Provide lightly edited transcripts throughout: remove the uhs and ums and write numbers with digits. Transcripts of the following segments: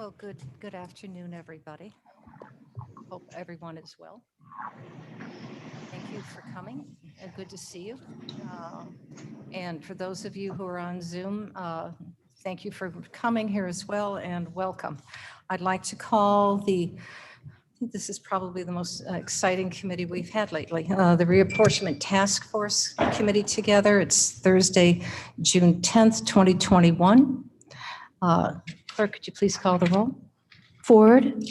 Well, good afternoon, everybody. Hope everyone is well. Thank you for coming. Good to see you. And for those of you who are on Zoom, thank you for coming here as well, and welcome. I'd like to call I think this is probably the most exciting committee we've had lately, the Reapportionment Task Force Committee together. It's Thursday, June 10th, 2021. Clerk, could you please call the roll? Ford.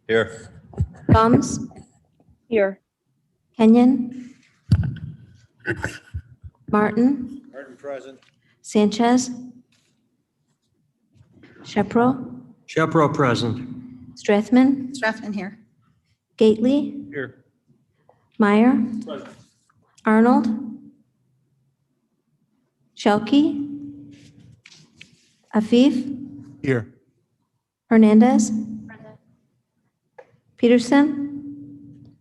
Here. Combs. Here. Kenyon. Martin. Martin present. Sanchez. Shepro. Shepro present. Strathman. Strathman here. Gately. Here. Meyer. Arnold. Shelkey. Afif. Here. Hernandez. Peterson.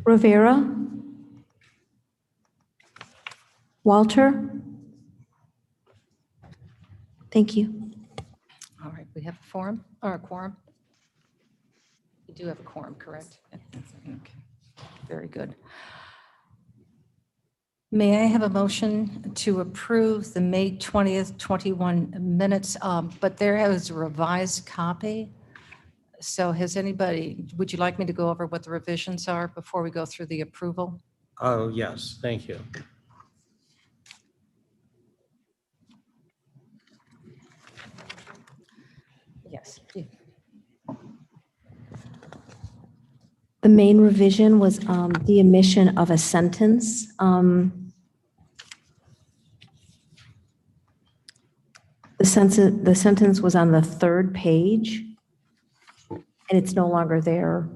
Rivera. Walter. Thank you. All right, we have a forum or a quorum. We do have a quorum, correct? Okay, very good. May I have a motion to approve the May 20th, 21 minutes, but there is a revised copy. So would you like me to go over what the revisions are before we go through the approval? Oh, yes, thank you. Yes. The main revision was the omission of a sentence. The sentence was on the third page, and it's no longer there.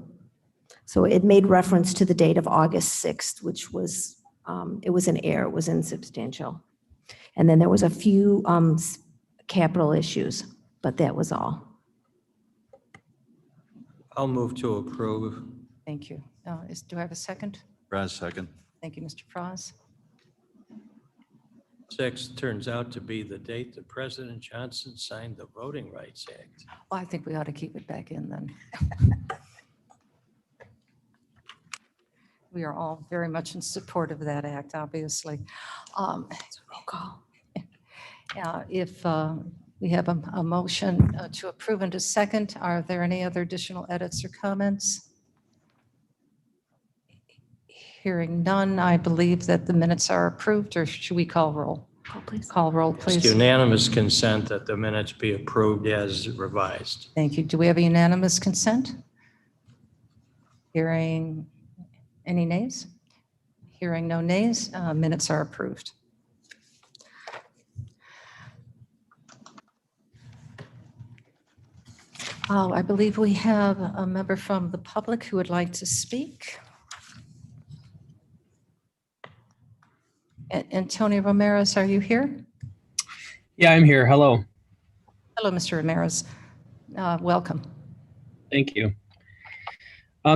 So it made reference to the date of August 6th, which was, it was an error, it was insubstantial. And then there was a few capital issues, but that was all. I'll move to approve. Thank you. Do I have a second? Raz second. Thank you, Mr. Frost. 6 turns out to be the date that President Johnson signed the Voting Rights Act. Well, I think we ought to keep it back in then. We are all very much in support of that act, obviously. Roll call. If we have a motion to approve and a second, are there any other additional edits or comments? Hearing none, I believe that the minutes are approved, or should we call roll? Call, please. Call roll, It's please. unanimous consent that the minutes be approved as revised. Thank you. Do we have a unanimous consent? Hearing any nays? Hearing no nays, minutes are approved. Oh, I believe we have a member from the public who would like to speak. Antonio Ramirez, are you here? Yeah, I'm here. Hello. Hello, Mr. Ramirez. Welcome. Thank you.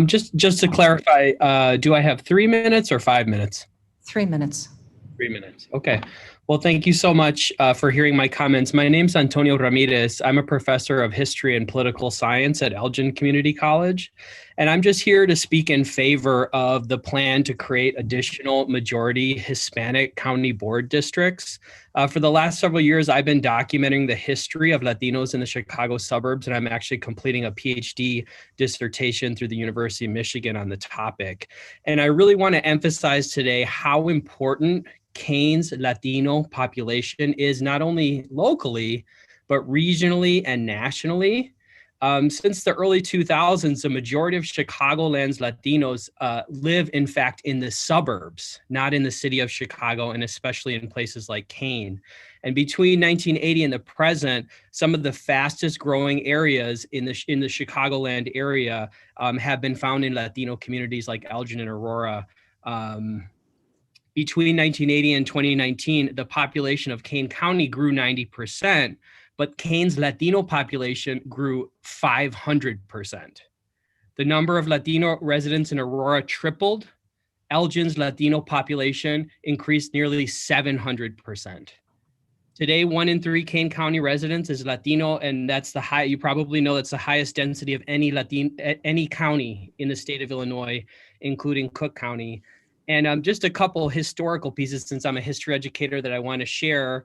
Just to clarify, do I have 3 minutes or 5 minutes? 3 minutes. 3 minutes. Okay. Well, thank you so much for hearing my comments. My name's Antonio Ramirez. I'm a professor of history and political science at Elgin Community College. And I'm just here to speak in favor of the plan to create additional majority Hispanic county board districts. For the last several years, I've been documenting the history of Latinos in the Chicago suburbs, and I'm actually completing a PhD dissertation through the University of Michigan on the topic. And I really want to emphasize today how important Kane's Latino population is, not only locally, but regionally and nationally. Since the early 2000s, the majority of Chicagoland's Latinos live, in fact, in the suburbs, not in the city of Chicago, and especially in places like Kane. And between 1980 and the present, some of the fastest growing areas in the Chicagoland area have been found in Latino communities like Elgin and Aurora. Between 1980 and 2019, the population of Kane County grew 90%, but Kane's Latino population grew 500%. The number of Latino residents in Aurora tripled. Elgin's Latino population increased nearly 700%. Today, 1 in 3 Kane County residents is Latino, and that's you probably know that's the highest density of any county in the state of Illinois, including Cook County. And just a couple historical pieces, since I'm a history educator, that I want to share.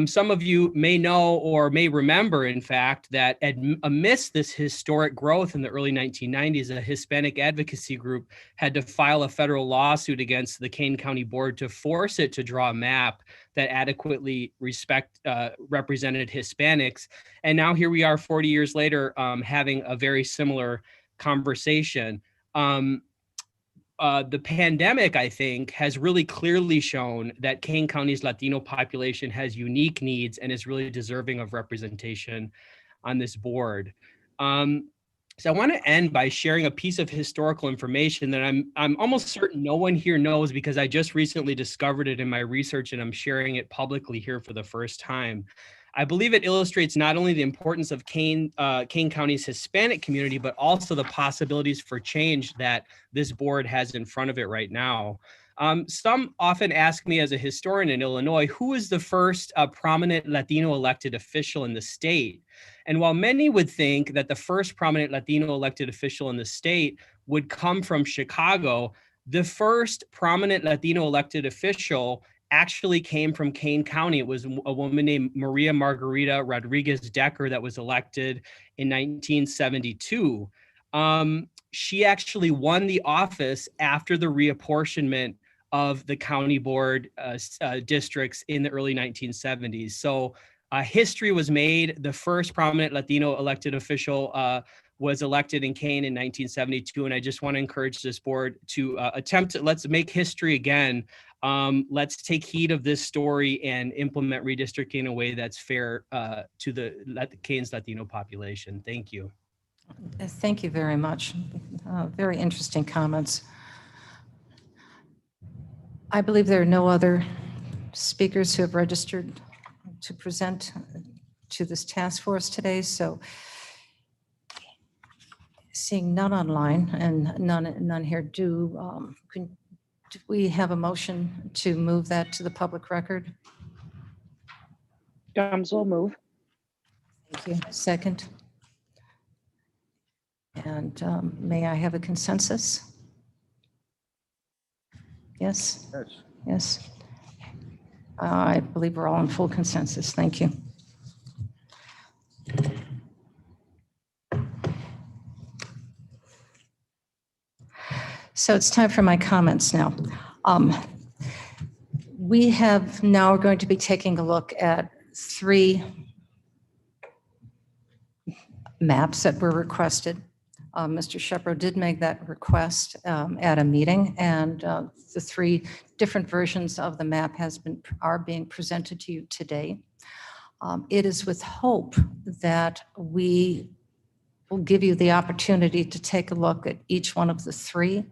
Some of you may know or may remember, in fact, that amidst this historic growth in the early 1990s, a Hispanic advocacy group had to file a federal lawsuit against the Kane County Board to force it to draw a map that adequately represented Hispanics. And now here we are 40 years later, having a very similar conversation. The pandemic, I think, has really clearly shown that Kane County's Latino population has unique needs and is really deserving of representation on this board. So I want to end by sharing a piece of historical information that I'm almost certain no one here knows, because I just recently discovered it in my research and I'm sharing it publicly here for the first time. I believe it illustrates not only the importance of Kane County's Hispanic community, but also the possibilities for change that this board has in front of it right now. Some often ask me, as a historian in Illinois, who is the first prominent Latino elected official in the state? And while many would think that the first prominent Latino elected official in the state would come from Chicago, the first prominent Latino elected official actually came from Kane County. It was a woman named Maria Margarita Rodriguez Decker that was elected in 1972. She actually won the office after the reapportionment of the county board districts in the early 1970s. So history was made. The first prominent Latino elected official was elected in Kane in 1972. And I just want to encourage this board to let's make history again. Let's take heed of this story and implement redistricting in a way that's fair to the Kane's Latino population. Thank you. Thank you very much. Very interesting comments. I believe there are no other speakers who have registered to present to this task force today. So seeing none online and none here, do we have a motion to move that to the public record? Dums will move. Thank you. Second. And may I have a consensus? Yes? Yes. Yes. I believe we're all in full consensus. Thank you. So it's time for my comments now. We have now are going to be taking a look at 3 maps that were requested. Mr. Shepro did make that request at a meeting, and the 3 different versions of the map are being presented to you today. It is with hope that we will give you the opportunity to take a look at each one of the 3,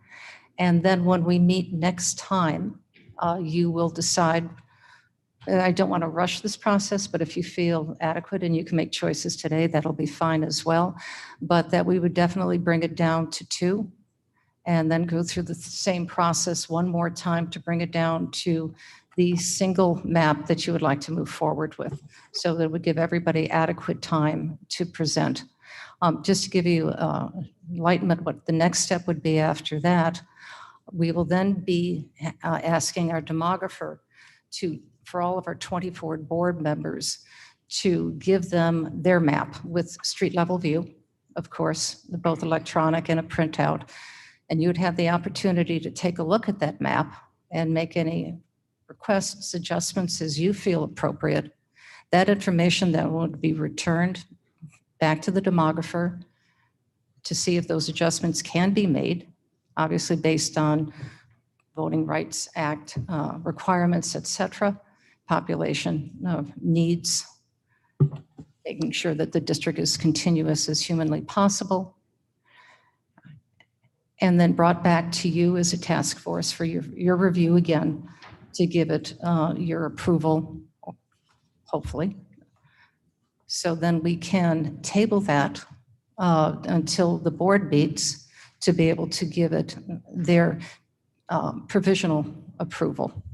and then when we meet next time, you will decide. I don't want to rush this process, but if you feel adequate and you can make choices today, that'll be fine as well. But that we would definitely bring it down to 2 and then go through the same process one more time to bring it down to the single map that you would like to move forward with. So that would give everybody adequate time to present. Just to give you enlightenment, what the next step would be after that, we will then be asking our demographer for all of our 24 board members to give them their map with street level view, of course, both electronic and a printout. And you would have the opportunity to take a look at that map and make any requests, adjustments as you feel appropriate. That information then would be returned back to the demographer to see if those adjustments can be made, obviously based on Voting Rights Act requirements, et cetera, population needs, making sure that the district is continuous as humanly possible, and then brought back to you as a task force for your review again, to give it your approval, hopefully. So then we can table that until the board meets to be able to give it their provisional approval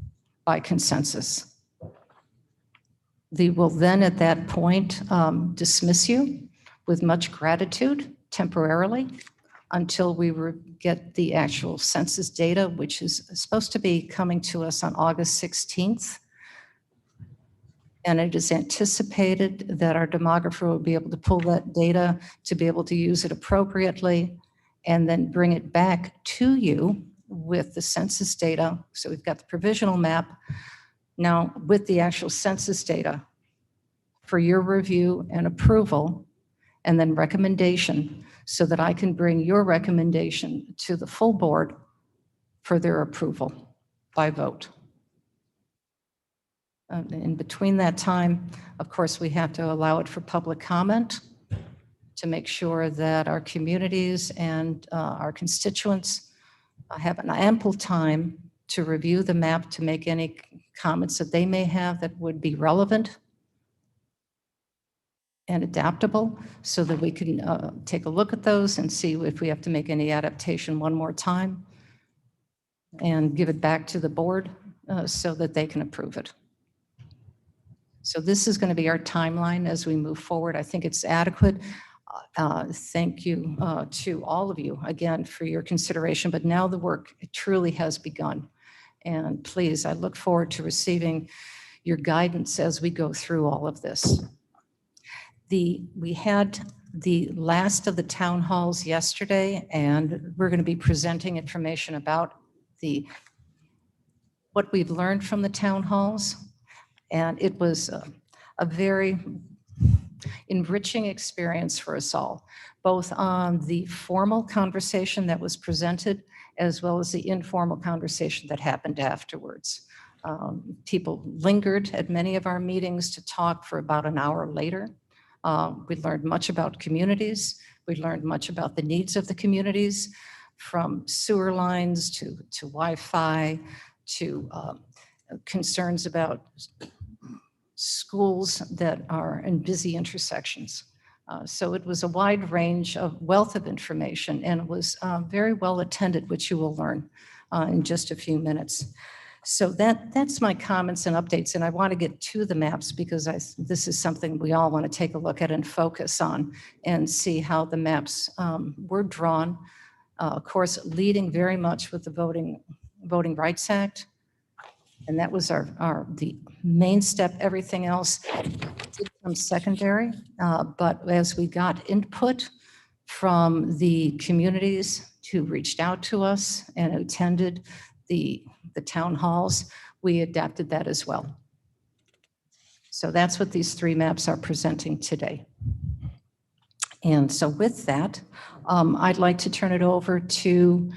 by consensus. They will then at that point dismiss you with much gratitude temporarily until we get the actual census data, which is supposed to be coming to us on August 16th. And it is anticipated that our demographer will be able to pull that data to be able to use it appropriately and then bring it back to you with the census data. So we've got the provisional map now with the actual census data for your review and approval, and then recommendation, so that I can bring your recommendation to the full board for their approval by vote. In between that time, of course, we have to allow it for public comment to make sure that our communities and our constituents have an ample time to review the map, to make any comments that they may have that would be relevant and adaptable, so that we can take a look at those and see if we have to make any adaptation one more time and give it back to the board so that they can approve it. So this is going to be our timeline as we move forward. I think it's adequate. Thank you to all of you again for your consideration, but now the work truly has begun. And please, I look forward to receiving your guidance as we go through all of this. We had the last of the town halls yesterday, and we're going to be presenting information about what we've learned from the town halls. And it was a very enriching experience for us all, both on the formal conversation that was presented, as well as the informal conversation that happened afterwards. People lingered at many of our meetings to talk for about an hour later. We learned much about communities. We learned much about the needs of the communities, from sewer lines to Wi-Fi, to concerns about schools that are in busy intersections. So it was a wide range of wealth of information, and it was very well attended, which you will learn in just a few minutes. So that's my comments and updates, and I want to get to the maps because this is something we all want to take a look at and focus on and see how the maps were drawn. Of course, leading very much with the Voting Rights Act, and that was the main step. Everything else did come secondary, but as we got input from the communities who reached out to us and attended the town halls, we adapted that as well. So that's what these three maps are presenting today. And so with that, I'd like to turn it over to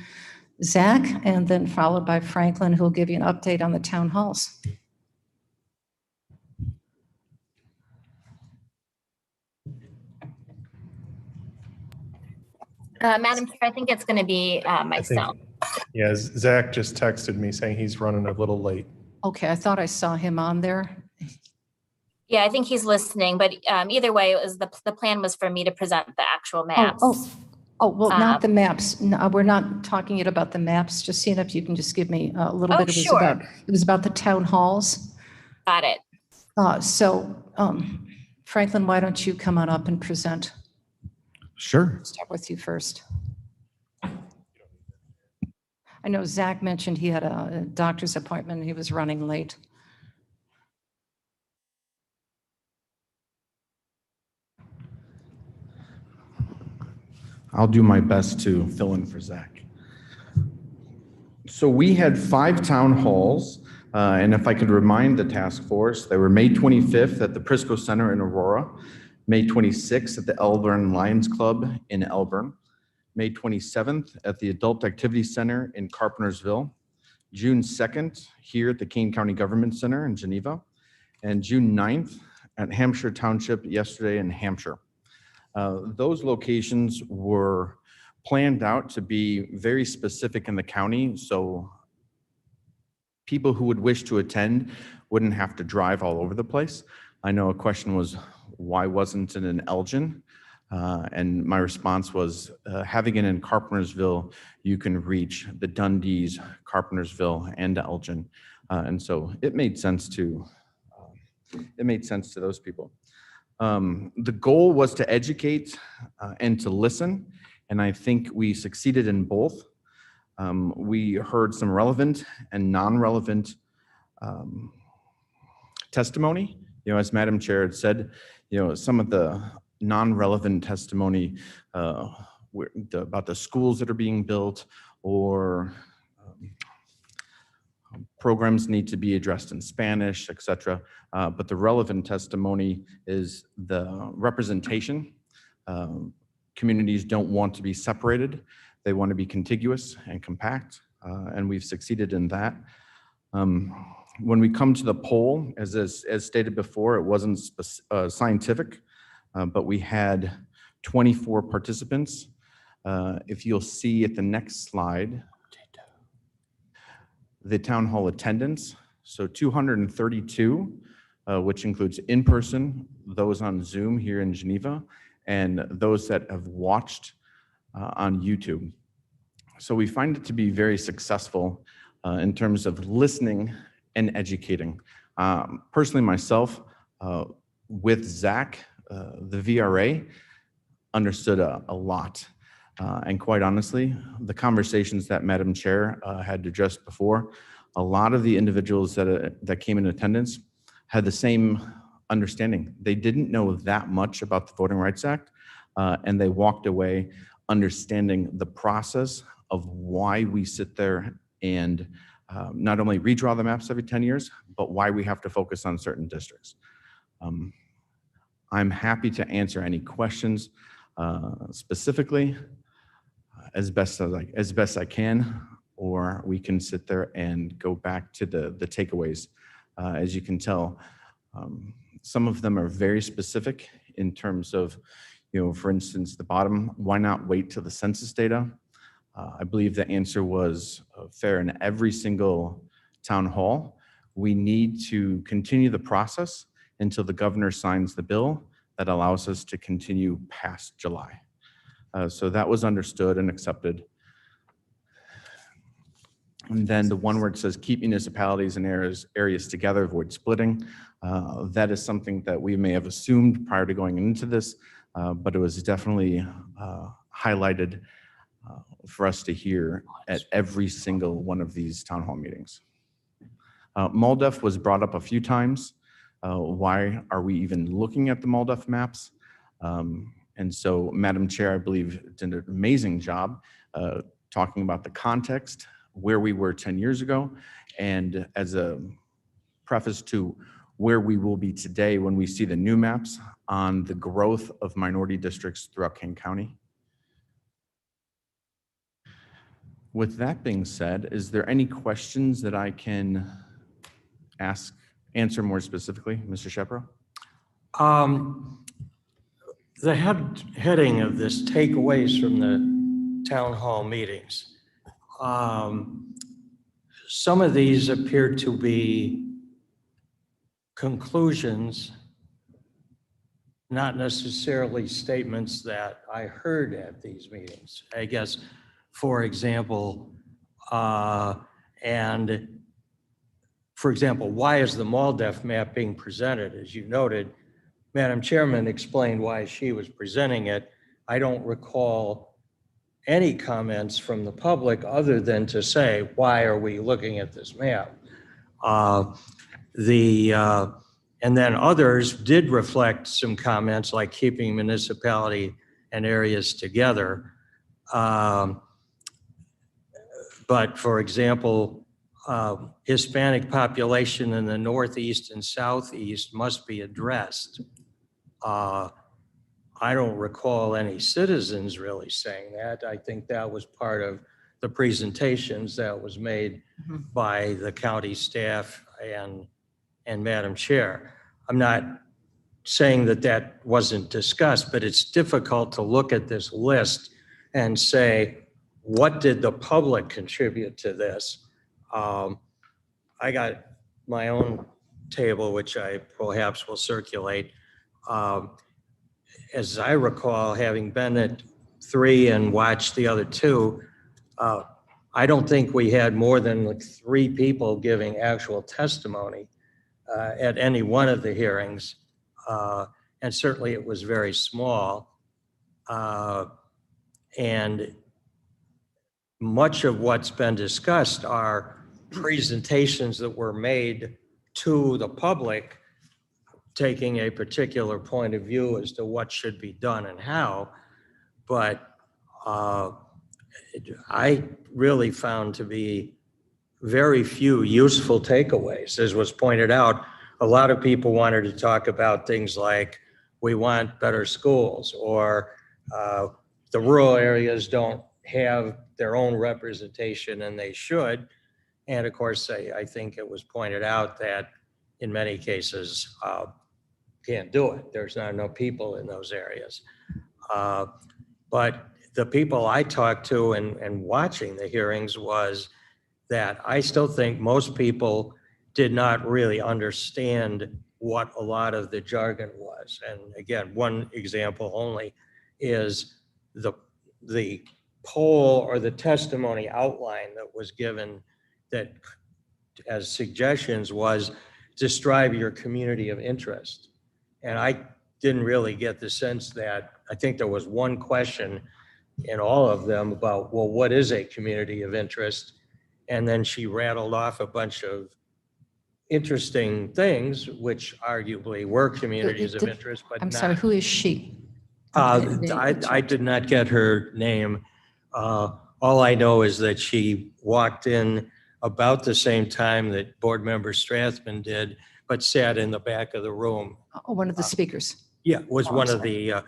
Zach, and then followed by Franklin, who will give you an update on the town halls. Madam Chair, I think it's going to be myself. Yeah, Zach just texted me saying he's running a little late. Okay, I thought I saw him on there. Yeah, I think he's listening, but either way, it was the plan was for me to present the actual maps. Well, not the maps. No, we're not talking yet about the maps. Just seeing if you can just give me a little bit. Sure. It was about the town halls. Got it. Franklin, why don't you come on up and present? Sure. Start with you first. I know Zach mentioned he had a doctor's appointment and he was running late. I'll do my best to fill in for Zach. So we had 5 town halls, and if I could remind the task force, they were May 25th at the Prisco Center in Aurora, May 26th at the Elburn Lions Club in Elburn, May 27th at the Adult Activity Center in Carpentersville, June 2nd here at the Kane County Government Center in Geneva, and June 9th at Hampshire Township yesterday in Hampshire. Those locations were planned out to be very specific in the county, so people who would wish to attend wouldn't have to drive all over the place. I know a question was, why wasn't it in Elgin? And my response was, having it in Carpentersville, you can reach the Dundees, Carpentersville, and Elgin. And so it made sense to it made sense to those people. The goal was to educate and to listen, and I think we succeeded in both. We heard some relevant and non-relevant testimony. As Madam Chair had said, some of the non-relevant testimony about the schools that are being built, or programs need to be addressed in Spanish, etc. But the relevant testimony is the representation. Communities don't want to be separated. They want to be contiguous and compact, and we've succeeded in that. When we come to the poll, as stated before, it wasn't scientific, but we had 24 participants. If you'll see at the next slide, the town hall attendance, so 232, which includes in-person, those on Zoom here in Geneva, and those that have watched on YouTube. So we find it to be very successful in terms of listening and educating. Personally, myself, with Zach, the VRA, understood a lot. And quite honestly, the conversations that Madam Chair had addressed before, a lot of the individuals that came in attendance had the same understanding. They didn't know that much about the Voting Rights Act, and they walked away understanding the process of why we sit there and not only redraw the maps every 10 years, but why we have to focus on certain districts. I'm happy to answer any questions specifically as best I can, or we can sit there and go back to the takeaways. As you can tell, some of them are very specific in terms of, for instance, the bottom, why not wait till the census data? I believe the answer was fair in every single town hall. We need to continue the process until the governor signs the bill that allows us to continue past July. So that was understood and accepted. And then the one where it says keep municipalities and areas together, avoid splitting. That is something that we may have assumed prior to going into this, but it was definitely highlighted for us to hear at every single one of these town hall meetings. MALDEF was brought up a few times. Why are we even looking at the MALDEF maps? And so Madam Chair, I believe, did an amazing job talking about the context, where we were 10 years ago, and as a preface to where we will be today when we see the new maps on the growth of minority districts throughout King County. With that being said, is there any questions that I can answer more specifically, Mr. Shepro? The heading of this, takeaways from the town hall meetings. Some of these appear to be conclusions, not necessarily statements that I heard at these meetings. I guess, for example, why is the MALDEF map being presented? As you noted, Madam Chairman explained why she was presenting it. I don't recall any comments from the public other than to say, why are we looking at this map? And then others did reflect some comments like keeping municipality and areas together. But for example, Hispanic population in the Northeast and Southeast must be addressed. I don't recall any citizens really saying that. I think that was part of the presentations that was made by the county staff and Madam Chair. I'm not saying that that wasn't discussed, but it's difficult to look at this list and say, what did the public contribute to this? I got my own table, which I perhaps will circulate. As I recall, having been at 3 and watched the other 2, I don't think we had more than like 3 people giving actual testimony. at any one of the hearings. And certainly it was very small. And much of what's been discussed are presentations that were made to the public, taking a particular point of view as to what should be done and how. But I really found to be very few useful takeaways. As was pointed out, a lot of people wanted to talk about things like, we want better schools, or the rural areas don't have their own representation and they should. And of course, I think it was pointed out that in many cases, can't do it. There's not enough people in those areas. But the people I talked to and watching the hearings was that I still think most people did not really understand what a lot of the jargon was. And again, one example only is the poll or the testimony outline that was given that as suggestions was describe your community of interest. And I didn't really get the sense that, I think there was one question in all of them about, well, what is a community of interest? And then she rattled off a bunch of interesting things, which arguably were communities of interest, but I'm not. sorry, who is she? I did not get her name. All I know is that she walked in about the same time that Board Member Strathman did, but sat in the back of the room. Oh, one of the speakers. Yeah, was Oh, I'm one of sorry. the,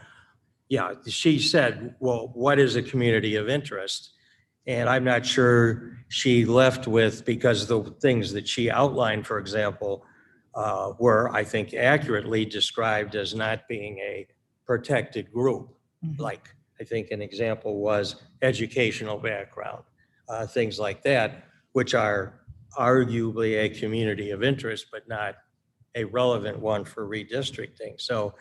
yeah, she said, well, what is a community of interest? And I'm not sure she left with, because the things that she outlined, for example, were, I think, accurately described as not being a protected group. Mhm. Like, I think an example was educational background, things like that, which are arguably a community of interest, but not a relevant one for redistricting. So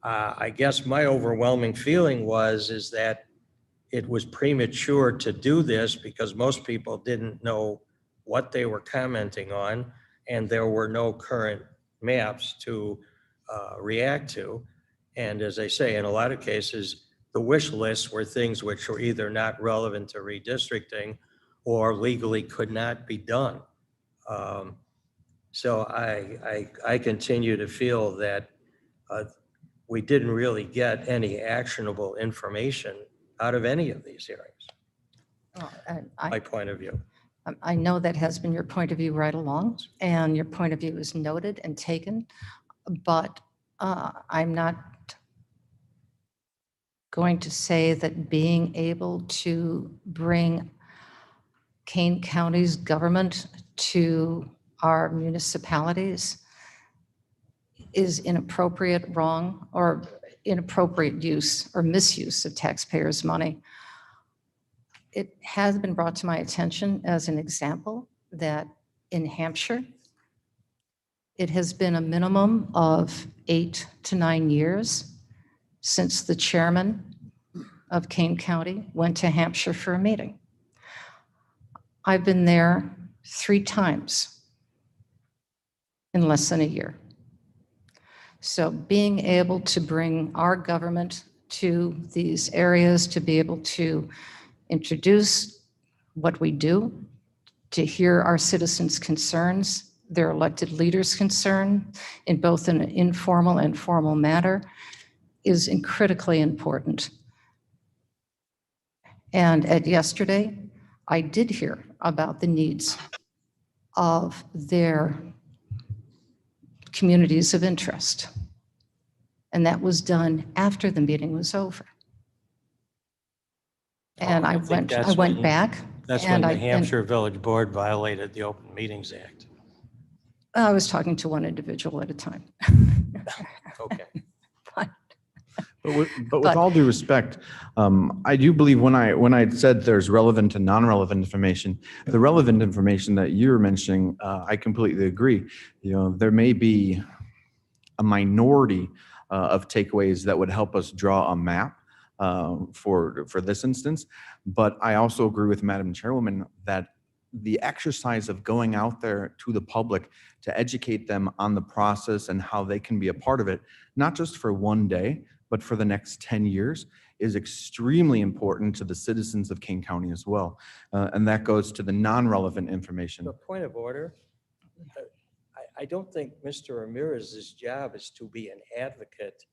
I guess my overwhelming feeling is that it was premature to do this because most people didn't know what they were commenting on, and there were no current maps to react to. And as I say, in a lot of cases, the wish lists were things which were either not relevant to redistricting or legally could not be done. So I continue to feel that we didn't really get any actionable information out of any of these hearings, Oh, my point of view. I know that has been your point of view right along, and your point of view is noted and taken, but I'm not going to say that being able to bring Kane County's government to our municipalities is inappropriate, wrong, or inappropriate use or misuse of taxpayers' money. It has been brought to my attention as an example that in Hampshire, it has been a minimum of 8 to 9 years since the chairman of Kane County went to Hampshire for a meeting. I've been there 3 times in less than a year. So being able to bring our government to these areas, to be able to introduce what we do, to hear our citizens' concerns, their elected leaders' concern in both an informal and formal manner is critically important. And at yesterday, I did hear about the needs of their communities of interest. And that was done after the meeting was over. And Oh, I I think went that's when- back. That's and when the Hampshire Village Board violated the Open Meetings Act. I was talking to one individual at a time. Okay. But with But- all due respect, I do believe when I said there's relevant and non-relevant information, the relevant information that you're mentioning, I completely agree. You know, there may be a minority of takeaways that would help us draw a map for this instance. But I also agree with Madam Chairwoman that the exercise of going out there to the public to educate them on the process and how they can be a part of it, not just for one day, but for the next 10 years, is extremely important to the citizens of King County as well. And that goes to the non-relevant information. The point of order, I don't think Mr. Ramirez's job is to be an advocate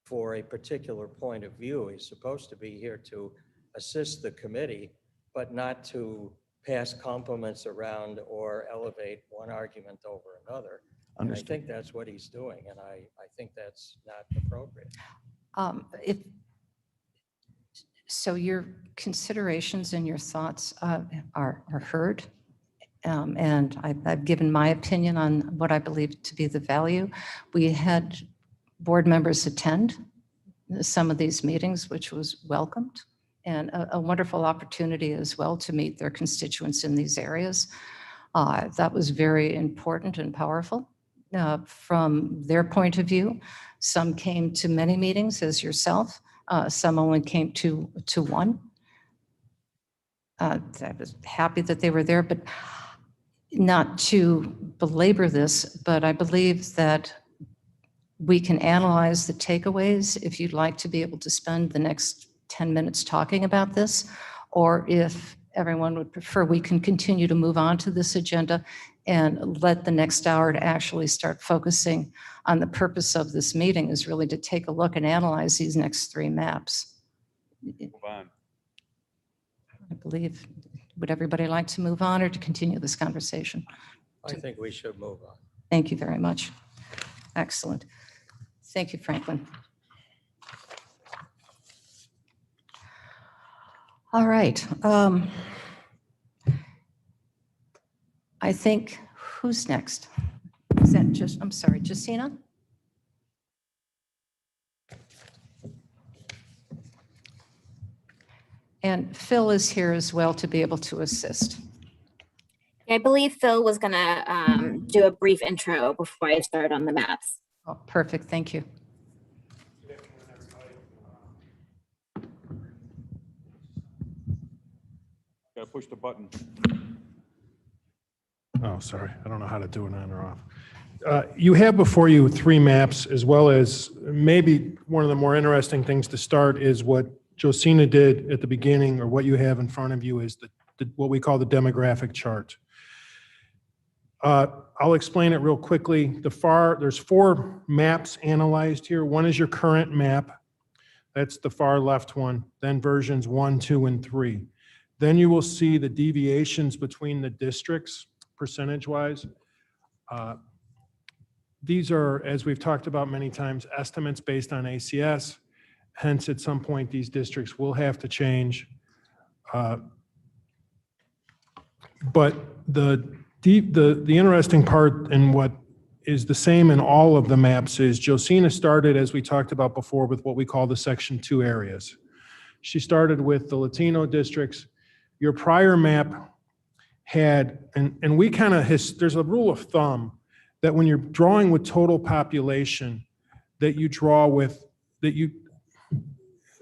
for a particular point of view. He's supposed to be here to assist the committee, but not to pass compliments around or elevate one argument over another. And I Understood. think that's what he's doing, and I think that's not appropriate. If, so your considerations and your thoughts are heard. And I've given my opinion on what I believe to be the value. We had board members attend some of these meetings, which was welcomed, and a wonderful opportunity as well to meet their constituents in these areas. That was very important and powerful from their point of view. Some came to many meetings, as yourself. Some only came to one. I was happy that they were there, but not to belabor this, but I believe that we can analyze the takeaways if you'd like to be able to spend the next 10 minutes talking about this, or if everyone would prefer, we can continue to move on to this agenda and let the next hour to actually start focusing on the purpose of this meeting is really to take a look and analyze these next 3 maps. Move on. I believe, would everybody like to move on or to continue this conversation? I think we should move on. Thank you very much. Excellent. Thank you, Franklin. All right. I think, who's next? Is that just, I'm sorry, Justina? And Phil is here as well to be able to assist. I believe Phil was gonna do a brief intro before I start on the maps. Oh, perfect, thank you. Gotta push the button. Oh, sorry. I don't know how to do it on or off. You have before you 3 maps, as well as maybe one of the more interesting things to start is what Josina did at the beginning, or what you have in front of you is what we call the demographic chart. I'll explain it real quickly. There's 4 maps analyzed here. One is your current map. That's the far left one. Then versions 1, 2, and 3. Then you will see the deviations between the districts, percentage-wise. These are, as we've talked about many times, estimates based on ACS. Hence, at some point, these districts will have to change. But the interesting part, and what is the same in all of the maps, is Josina started, as we talked about before, with what we call the Section 2 areas. She started with the Latino districts. Your prior map had, and we kind of, there's a rule of thumb that when you're drawing with total population, that you draw with,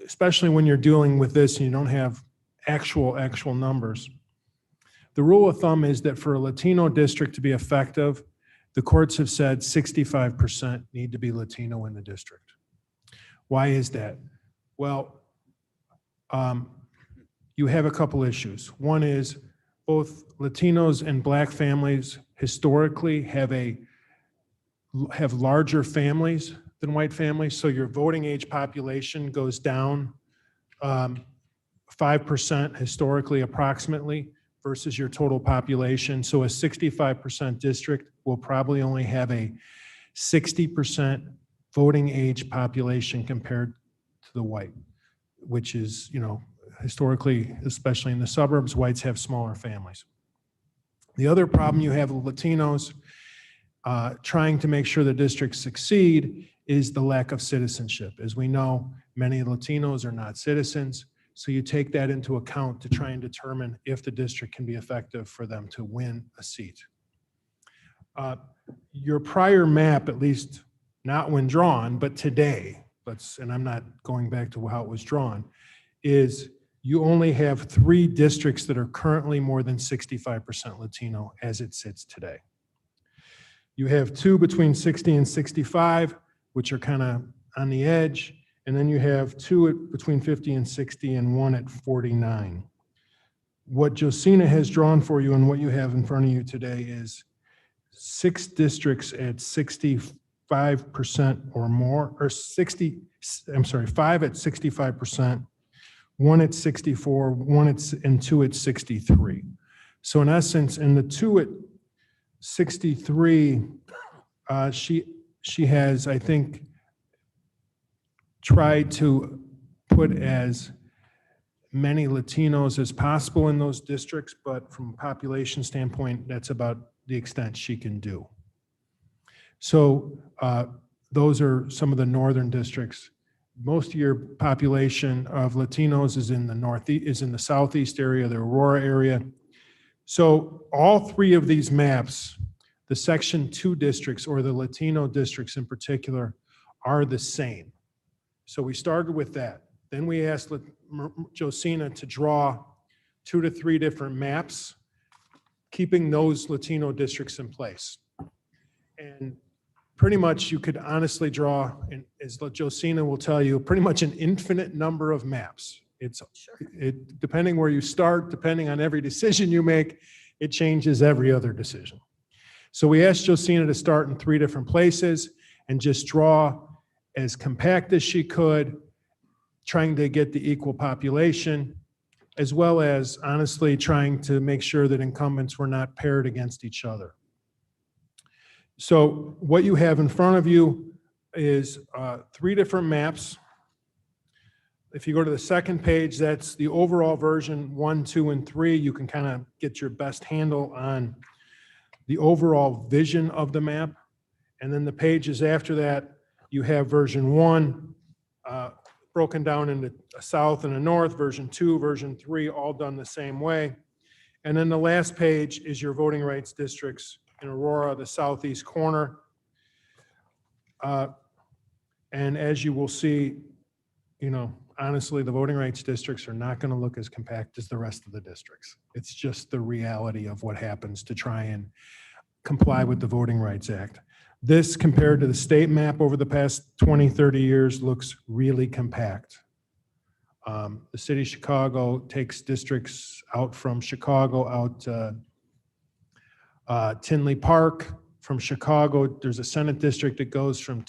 especially when you're dealing with this and you don't have actual numbers. The rule of thumb is that for a Latino district to be effective, the courts have said 65% need to be Latino in the district. Why is that? Well, you have a couple issues. One is both Latinos and Black families historically have larger families than white families, so your voting age population goes down 5% historically, approximately, versus your total population. So a 65% district will probably only have a 60% voting age population compared to the white, which is, historically, especially in the suburbs, whites have smaller families. The other problem you have with Latinos trying to make sure the districts succeed is the lack of citizenship. As we know, many Latinos are not citizens, so you take that into account to try and determine if the district can be effective for them to win a seat. Your prior map, at least not when drawn, but today, and I'm not going back to how it was drawn, is you only have 3 districts that are currently more than 65% Latino as it sits today. You have 2 between 60 and 65, which are kind of on the edge. And then you have 2 between 50 and 60 and 1 at 49. What Josina has drawn for you and what you have in front of you today is 6 districts at 65% or more, or 60, I'm sorry, 5 at 65%, 1 at 64, 1 at, and 2 at 63. So in essence, in the 2 at 63, she has, I think, tried to put as many Latinos as possible in those districts, but from a population standpoint, that's about the extent she can do. So those are some of the northern districts. Most of your population of Latinos is in the northeast, is in the southeast area, the Aurora area. So all 3 of these maps, the Section 2 districts, or the Latino districts in particular, are the same. So we started with that. Then we asked Josina to draw 2 to 3 different maps, keeping those Latino districts in place. And pretty much you could honestly draw, and as Josina will tell you, pretty much an infinite number of maps. Depending where you start, depending on every decision you make, it changes every other decision. So we asked Josina to start in 3 different places and just draw as compact as she could, trying to get the equal population, as well as honestly trying to make sure that incumbents were not paired against each other. So what you have in front of you is 3 different maps. If you go to the second page, that's the overall version 1, 2, and 3. You can kind of get your best handle on the overall vision of the map. And then the pages after that, you have version 1, broken down into a south and a north, version 2, version 3, all done the same way. And then the last page is your voting rights districts in Aurora, the southeast corner. And as you will see, you know, honestly, the voting rights districts are not going to look as compact as the rest of the districts. It's just the reality of what happens to try and comply with the Voting Rights Act. This, compared to the state map over the past 20, 30 years, looks really compact. The city of Chicago takes districts out from Chicago out to Tinley Park. From Chicago, there's a Senate district that goes from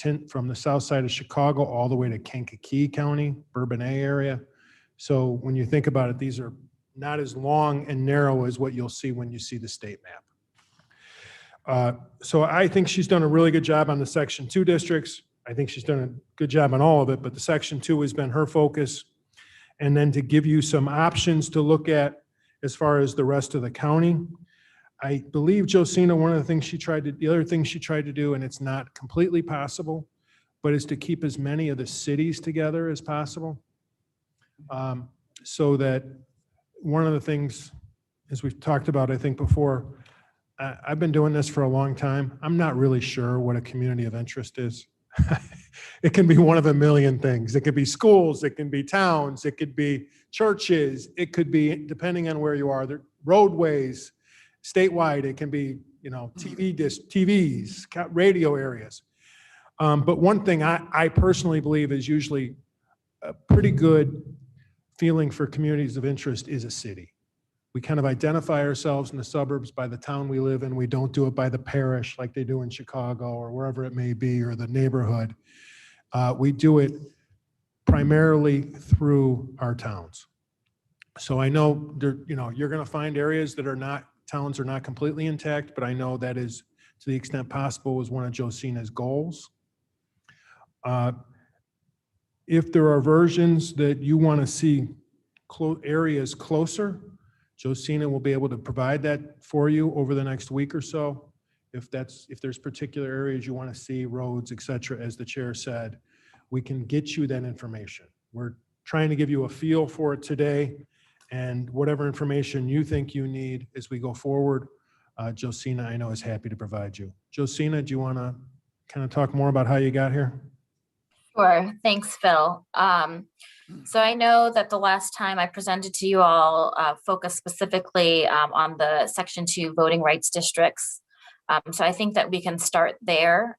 the south side of Chicago all the way to Kankakee County, Bourbonnais area. So when you think about it, these are not as long and narrow as what you'll see when you see the state map. So I think she's done a really good job on the Section 2 districts. I think she's done a good job on all of it, but the Section 2 has been her focus. And then to give you some options to look at as far as the rest of the county. I believe Josina, one of the things the other thing she tried to do, and it's not completely possible, but is to keep as many of the cities together as possible. So that one of the things, as we've talked about, I think before, I've been doing this for a long time. I'm not really sure what a community of interest is. It can be one of a million things. It could be schools, it can be towns, it could be churches, it could be, depending on where you are, the roadways, statewide, it can be, you know, TVs, radio areas. But one thing I personally believe is usually a pretty good feeling for communities of interest is a city. We kind of identify ourselves in the suburbs by the town we live in. We don't do it by the parish like they do in Chicago or wherever it may be, or the neighborhood. We do it primarily through our towns. So I know there, you know, you're going to find areas that are not, towns are not completely intact, but I know that is, to the extent possible, was one of Josina's goals. If there are versions that you want to see areas closer, Josina will be able to provide that for you over the next week or so. If there's particular areas you want to see, roads, et cetera, as the chair said, we can get you that information. We're trying to give you a feel for it today, and whatever information you think you need as we go forward, Josina, I know, is happy to provide you. Josina, do you want to kind of talk more about how you got here? Sure. Thanks, Phil. So I know that the last time I presented to you all focused specifically on the Section 2 voting rights districts. So I think that we can start there.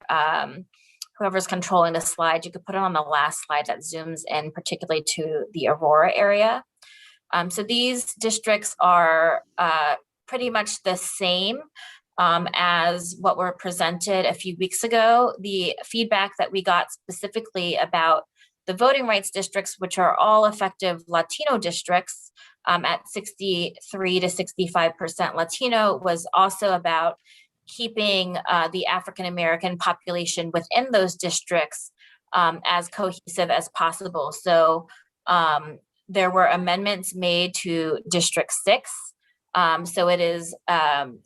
Whoever's controlling the slide, you could put it on the last slide that zooms in particularly to the Aurora area. So these districts are pretty much the same as what were presented a few weeks ago. The feedback that we got specifically about the voting rights districts, which are all effective Latino districts at 63 to 65% Latino, was also about keeping the African-American population within those districts as cohesive as possible. So there were amendments made to District 6. So it is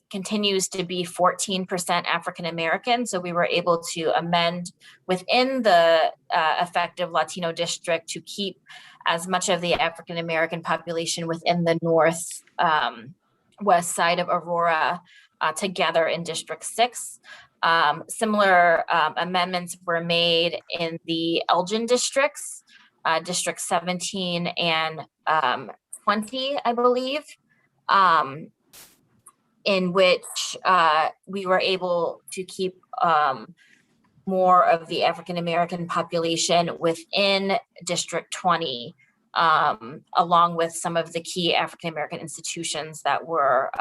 continues to be 14% African-American. So we were able to amend within the effective Latino district to keep as much of the African-American population within the north west side of Aurora together in District 6. Similar amendments were made in the Elgin districts, District 17 and 20, I believe, in which we were able to keep more of the African-American population within District 20, along with some of the key African-American institutions that were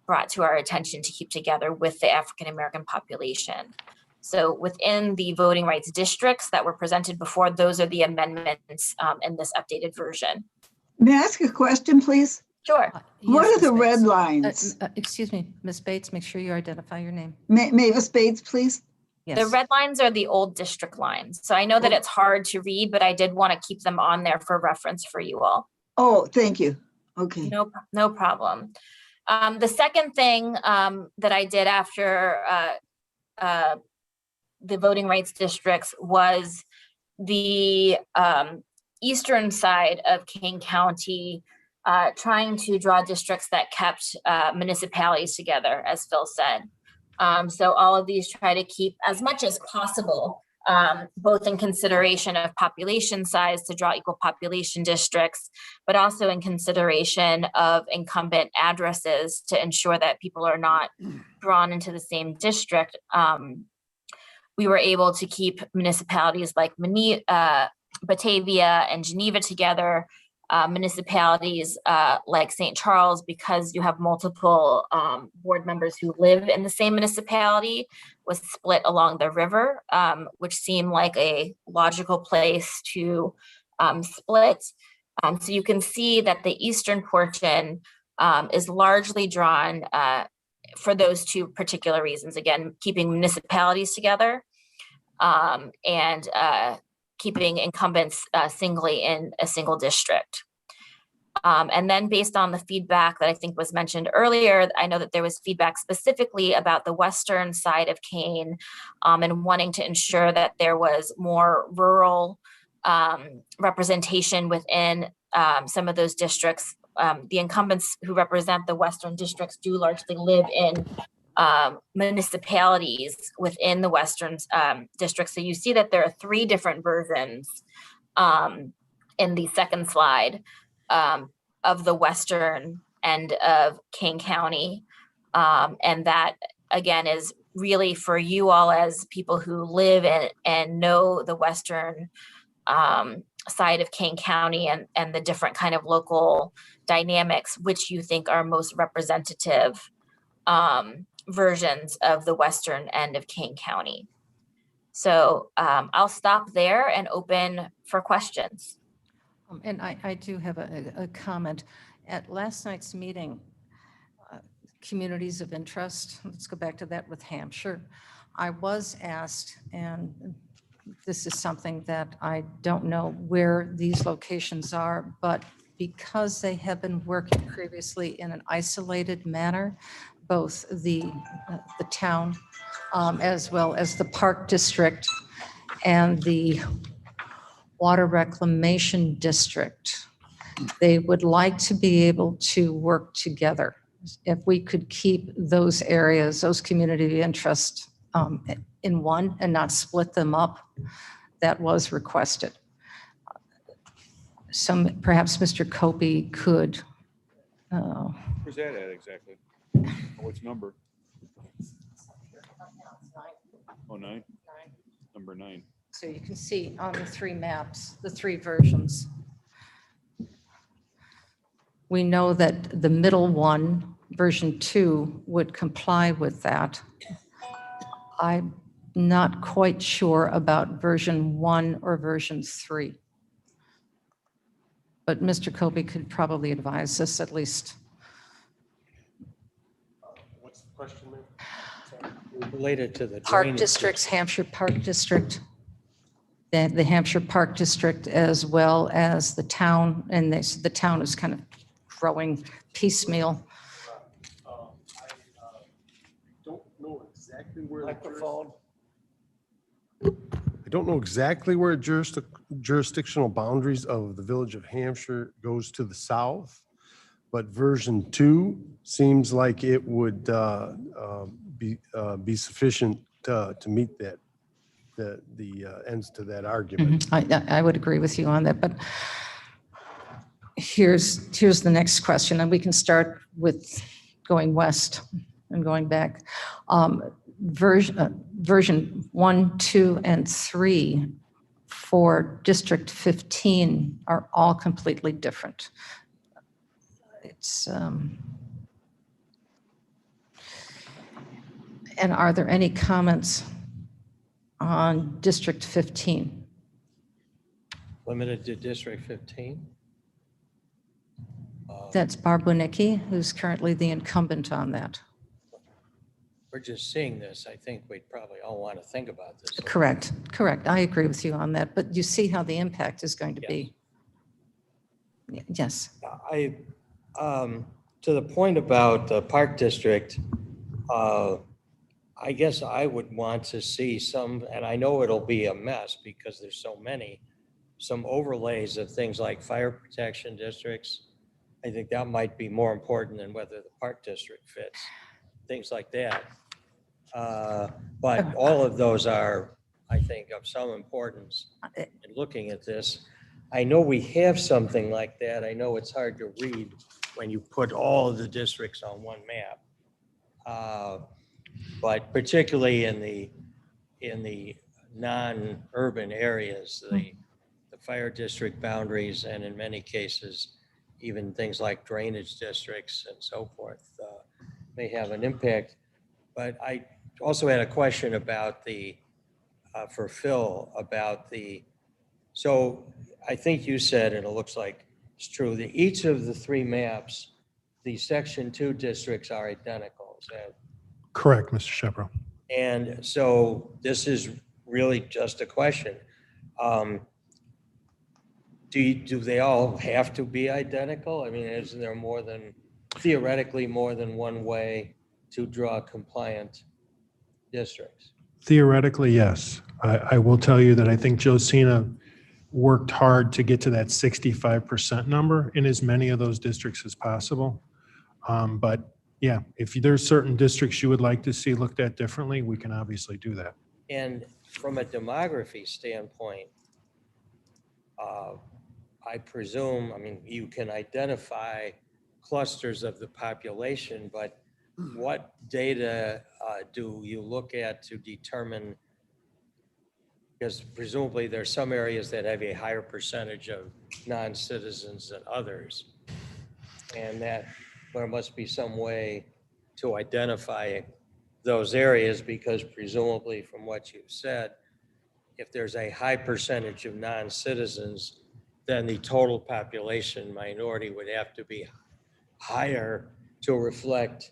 brought to our attention to keep together with the African-American population. So within the voting rights districts that were presented before, those are the amendments in this updated version. May I ask a question, please? Sure. What Yes, are the Ms. red Bates. lines? Excuse me, Ms. Bates, make sure you identify your name. Mavis Bates, please. Yes. The red lines are the old district lines. So I know that it's hard to read, but I did want to keep them on there for reference for you all. Oh, thank you. Okay. No problem. The second thing that I did after the voting rights districts was the eastern side of Kane County, trying to draw districts that kept municipalities together, as Phil said. So all of these try to keep as much as possible, both in consideration of population size to draw equal population districts, but also in consideration of incumbent addresses to ensure that people are not drawn into the same district. We were able to keep municipalities like Batavia and Geneva together, municipalities like St. Charles, because you have multiple board members who live in the same municipality, was split along the river, which seemed like a logical place to split. So you can see that the eastern portion is largely drawn for those two particular reasons. Again, keeping municipalities together and keeping incumbents singly in a single district. And then based on the feedback that I think was mentioned earlier, I know that there was feedback specifically about the western side of Kane and wanting to ensure that there was more rural representation within some of those districts. The incumbents who represent the western districts do largely live in municipalities within the western district. So you see that there are three different versions in the second slide of the western end of Kane County. And that, again, is really for you all as people who live and know the western side of Kane County and the different kind of local dynamics, which you think are most representative versions of the western end of Kane County. So I'll stop there and open for questions. And I do have a comment. At last night's meeting, communities of interest, let's go back to that with Hampshire. I was asked, and this is something that I don't know where these locations are, but because they have been working previously in an isolated manner, both the town as well as the park district and the water reclamation district, they would like to be able to work together. If we could keep those areas, those community interest in one and not split them up, that was requested. So perhaps Mr. Copey could. Where's that at exactly? What's number? Oh, nine, number 9. So you can see on the 3 maps, the 3 versions. We know that the middle one, version 2, would comply with that. I'm not quite sure about version 1 or version 3. But Mr. Kobe could probably advise us at least. What's the question, ma'am? Related to the Park drainage districts, Hampshire Park District, the Hampshire Park District, as well as the town, and the town is kind of growing piecemeal. Don't know exactly where. Microphone. I don't know exactly where jurisdictional boundaries of the Village of Hampshire goes to the south, but version 2 seems like it would be sufficient to meet that, the ends to that argument. I would agree with you on that, but here's the next question, and we can start with going west and going back. Version 1, 2, and 3 for District 15 are all completely different. It's, and are there any comments on District 15? Limited to District 15? That's Barb Winicki, who's currently the incumbent on that. We're just seeing this. I think we'd probably all want to think about this. Correct. I agree with you on that, but you see how the impact is going to be. Yes. To the point about the Park District, I guess I would want to see some, and I know it'll be a mess because there's so many, some overlays of things like fire protection districts. I think that might be more important than whether the Park District fits, things like that. But all of those are, I think, of some importance in looking at this. I know we have something like that. I know it's hard to read when you put all of the districts on one map. But particularly in the non-urban areas, the fire district boundaries, and in many cases, even things like drainage districts and so forth may have an impact. But I also had a question about for Phil, about so I think you said, and it looks like it's true, that each of the 3 maps, the Section 2 districts are identical. Is that Correct, Mr. Shepro. and so this is really just a question. Do they all have to be identical? I mean, isn't there theoretically more than one way to draw compliant districts? Theoretically, yes. I will tell you that I think Josina worked hard to get to that 65% number in as many of those districts as possible. But yeah, if there's certain districts you would like to see looked at differently, we can obviously do that. And from a demography standpoint, I presume, I mean, you can identify clusters of the population, but what data do you look at to determine? Because presumably there's some areas that have a higher percentage of non-citizens than others. And that there must be some way to identify those areas, because presumably from what you've said, if there's a high percentage of non-citizens, then the total population minority would have to be higher to reflect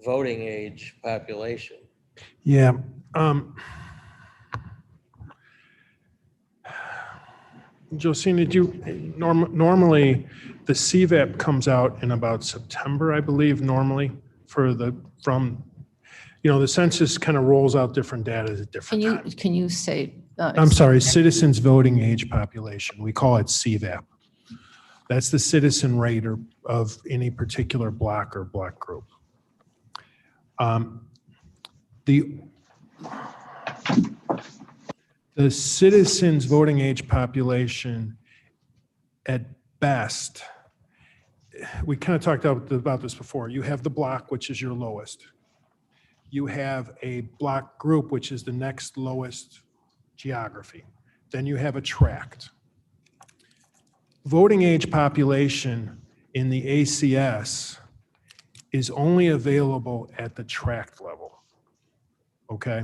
voting age population. Yeah. Josina, normally the CVAP comes out in about September, I believe, normally the census kind of rolls out different data at different times. Can you say? I'm sorry, citizens voting age population. We call it CVAP. That's the citizen rate of any particular block or block group. The citizens voting age population, at best, we kind of talked about this before. You have the block, which is your lowest. you have a block group, which is the next lowest geography. Then you have a tract. Voting age population in the ACS is only available at the tract level. Okay?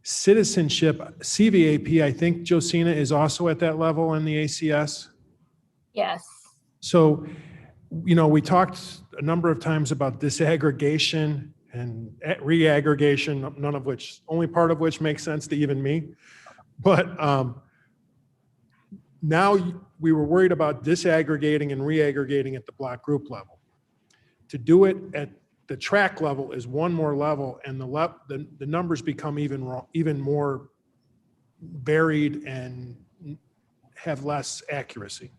Citizenship, CVAP, I think Josina is also at that level in the ACS. Yes. So, you know, we talked a number of times about disaggregation and reaggregation, none of which, only part of which makes sense to even me. But now we were worried about disaggregating and reaggregating at the block group level. To do it at the track level is one more level, and the numbers become even more buried and have less accuracy.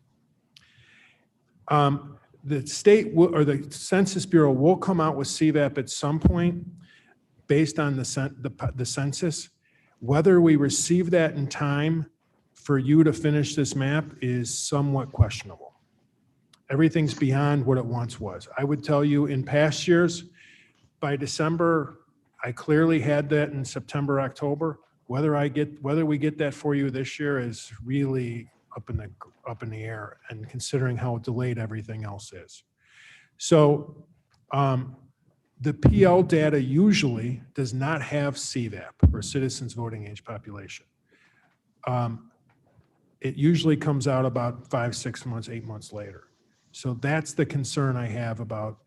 The state or the Census Bureau will come out with CVAP at some point based on the census. Whether we receive that in time for you to finish this map is somewhat questionable. Everything's beyond what it once was. I would tell you in past years, by December, I clearly had that in September, October. Whether we get that for you this year is really up in the air, and considering how delayed everything else is. So the PL data usually does not have CVAP, or citizens voting age population. It usually comes out about 5, 6 months, 8 months later. So that's the concern I have about,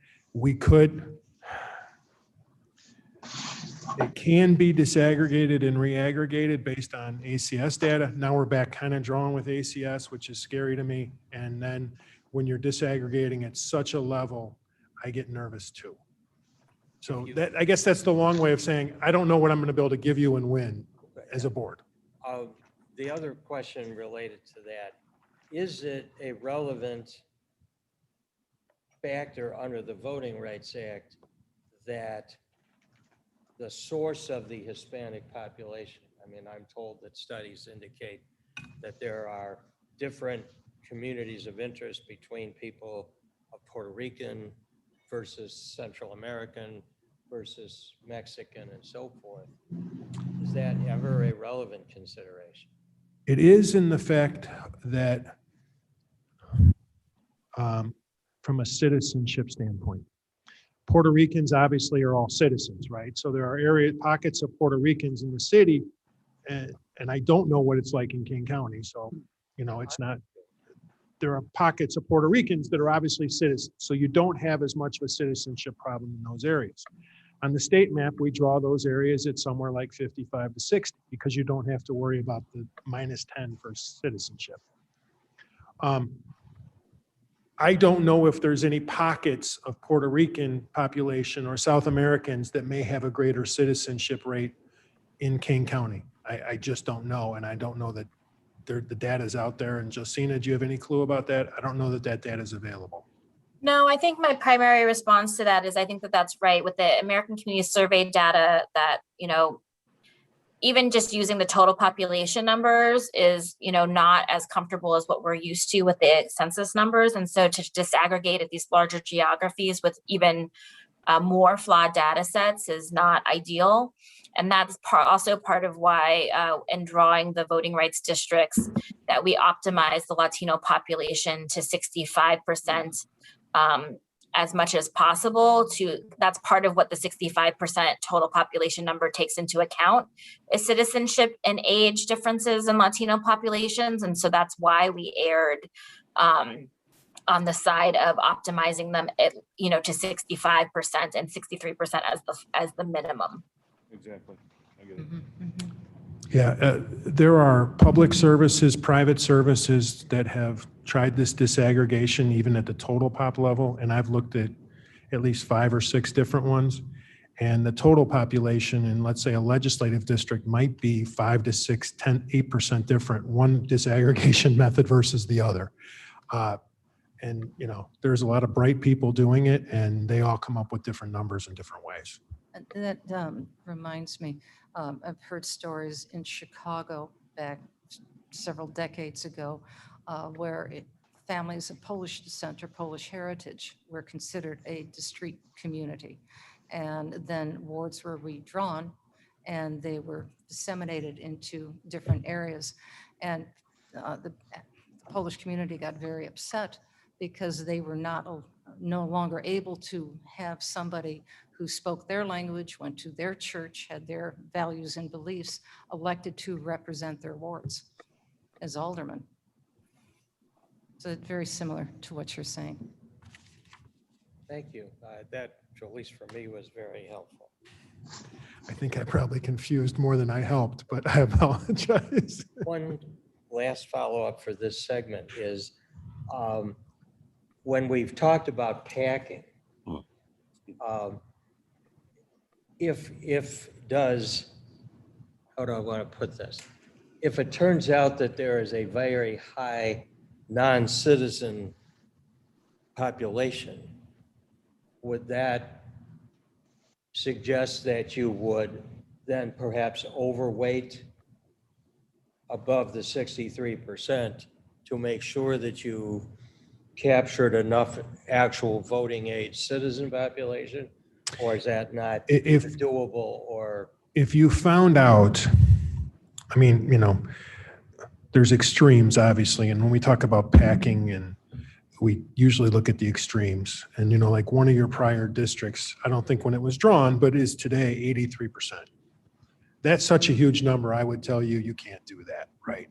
it can be disaggregated and reaggregated based on ACS data. Now we're back kind of drawing with ACS, which is scary to me. And then when you're disaggregating at such a level, I get nervous too. So that, I guess that's the long way of saying, I don't know what I'm going to be able to give you and when as a board. The other question related to that, is it a relevant factor under the Voting Rights Act that the source of the Hispanic population, I mean, I'm told that studies indicate that there are different communities of interest between people of Puerto Rican versus Central American versus Mexican and so forth. Is that ever a relevant consideration? It is, in the fact that from a citizenship standpoint, Puerto Ricans obviously are all citizens, right? So there are pockets of Puerto Ricans in the city, and I don't know what it's like in King County. So, you know, there are pockets of Puerto Ricans that are obviously citizens. So you don't have as much of a citizenship problem in those areas. On the state map, we draw those areas at somewhere like 55 to 60 because you don't have to worry about the -10 for citizenship. I don't know if there's any pockets of Puerto Rican population or South Americans that may have a greater citizenship rate in King County. I just don't know, and I don't know that the data is out there. And Josina, do you have any clue about that? I don't know that data is available. No, I think my primary response to that is I think that that's right with the American Community Survey data that, you know, even just using the total population numbers is, you know, not as comfortable as what we're used to with the census numbers. And so to disaggregate at these larger geographies with even more flawed data sets is not ideal. And that's also part of why in drawing the voting rights districts that we optimize the Latino population to 65% as much as possible. That's part of what the 65% total population number takes into account is citizenship and age differences in Latino populations. And so that's why we erred on the side of optimizing them at, you know, to 65% and 63% as the minimum. Exactly. I get it. Yeah, there are public services, private services that have tried this disaggregation even at the total pop level, and I've looked at least 5 or 6 different ones. And the total population in, let's say, a legislative district might be 5 to 6, 10, 8% different, one disaggregation method versus the other. And, you know, there's a lot of bright people doing it, and they all come up with different numbers in different ways. That reminds me, I've heard stories in Chicago back several decades ago where families of Polish descent or Polish heritage were considered a discrete community. And then wards were redrawn and they were disseminated into different areas. And the Polish community got very upset because they were no longer able to have somebody who spoke their language, went to their church, had their values and beliefs, elected to represent their wards as aldermen. So it's very similar to what you're saying. Thank you. That, at least for me, was very helpful. I think I probably confused more than I helped, but I apologize. One last follow-up for this segment is when we've talked about packing, how do I want to put this? If it turns out that there is a very high non-citizen population, would that suggest that you would then perhaps overweight above the 63% to make sure that you captured enough actual voting age citizen population? Or is that not doable? Or If you found out, I mean, there's extremes, obviously, and when we talk about packing, and we usually look at the extremes, and like one of your prior districts, I don't think when it was drawn, but is today 83%. That's such a huge number. I would tell you, you can't do that, right?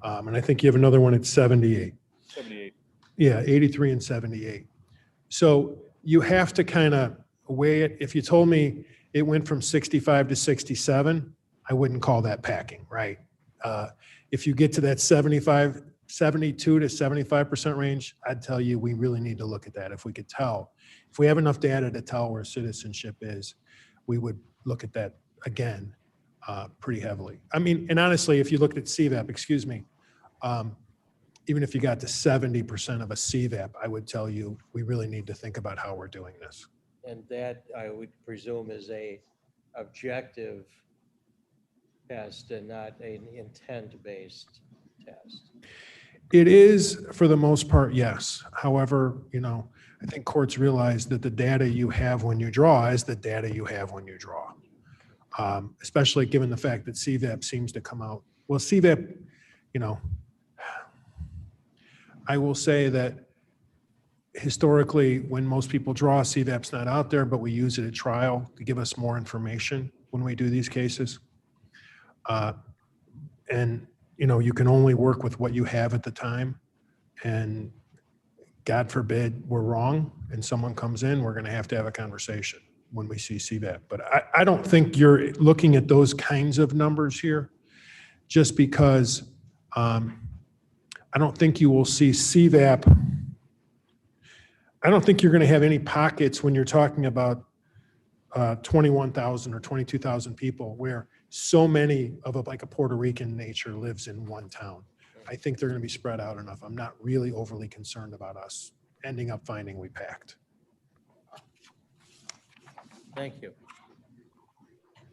And I think you have another one at 78. 78. Yeah, 83 and 78. So you have to kind of weigh it. If you told me it went from 65 to 67, I wouldn't call that packing, right? If you get to that 72 to 75% range, I'd tell you we really need to look at that. If we could tell, if we have enough data to tell where citizenship is, we would look at that again pretty heavily. I mean, and honestly, if you looked at CVAP, even if you got to 70% of a CVAP, I would tell you we really need to think about how we're doing this. and that I would presume is a objective test and not an intent-based test. It is, for the most part, yes. However, I think courts realize that the data you have when you draw is the data you have when you draw. Especially given the fact that CVAP seems to come out. Well, CVAP, I will say that historically, when most people draw, CVAP's not out there, but we use it at trial to give us more information when we do these cases. And you can only work with what you have at the time. And God forbid we're wrong and someone comes in, we're going to have a conversation when we see CVAP. But I don't think you're looking at those kinds of numbers here just because I don't think you will see CVAP. I don't think you're going to have any pockets when you're talking about 21,000 or 22,000 people where so many of a Puerto Rican nature lives in one town. I think they're going to be spread out enough. I'm not really overly concerned about us ending up finding we packed. Thank you.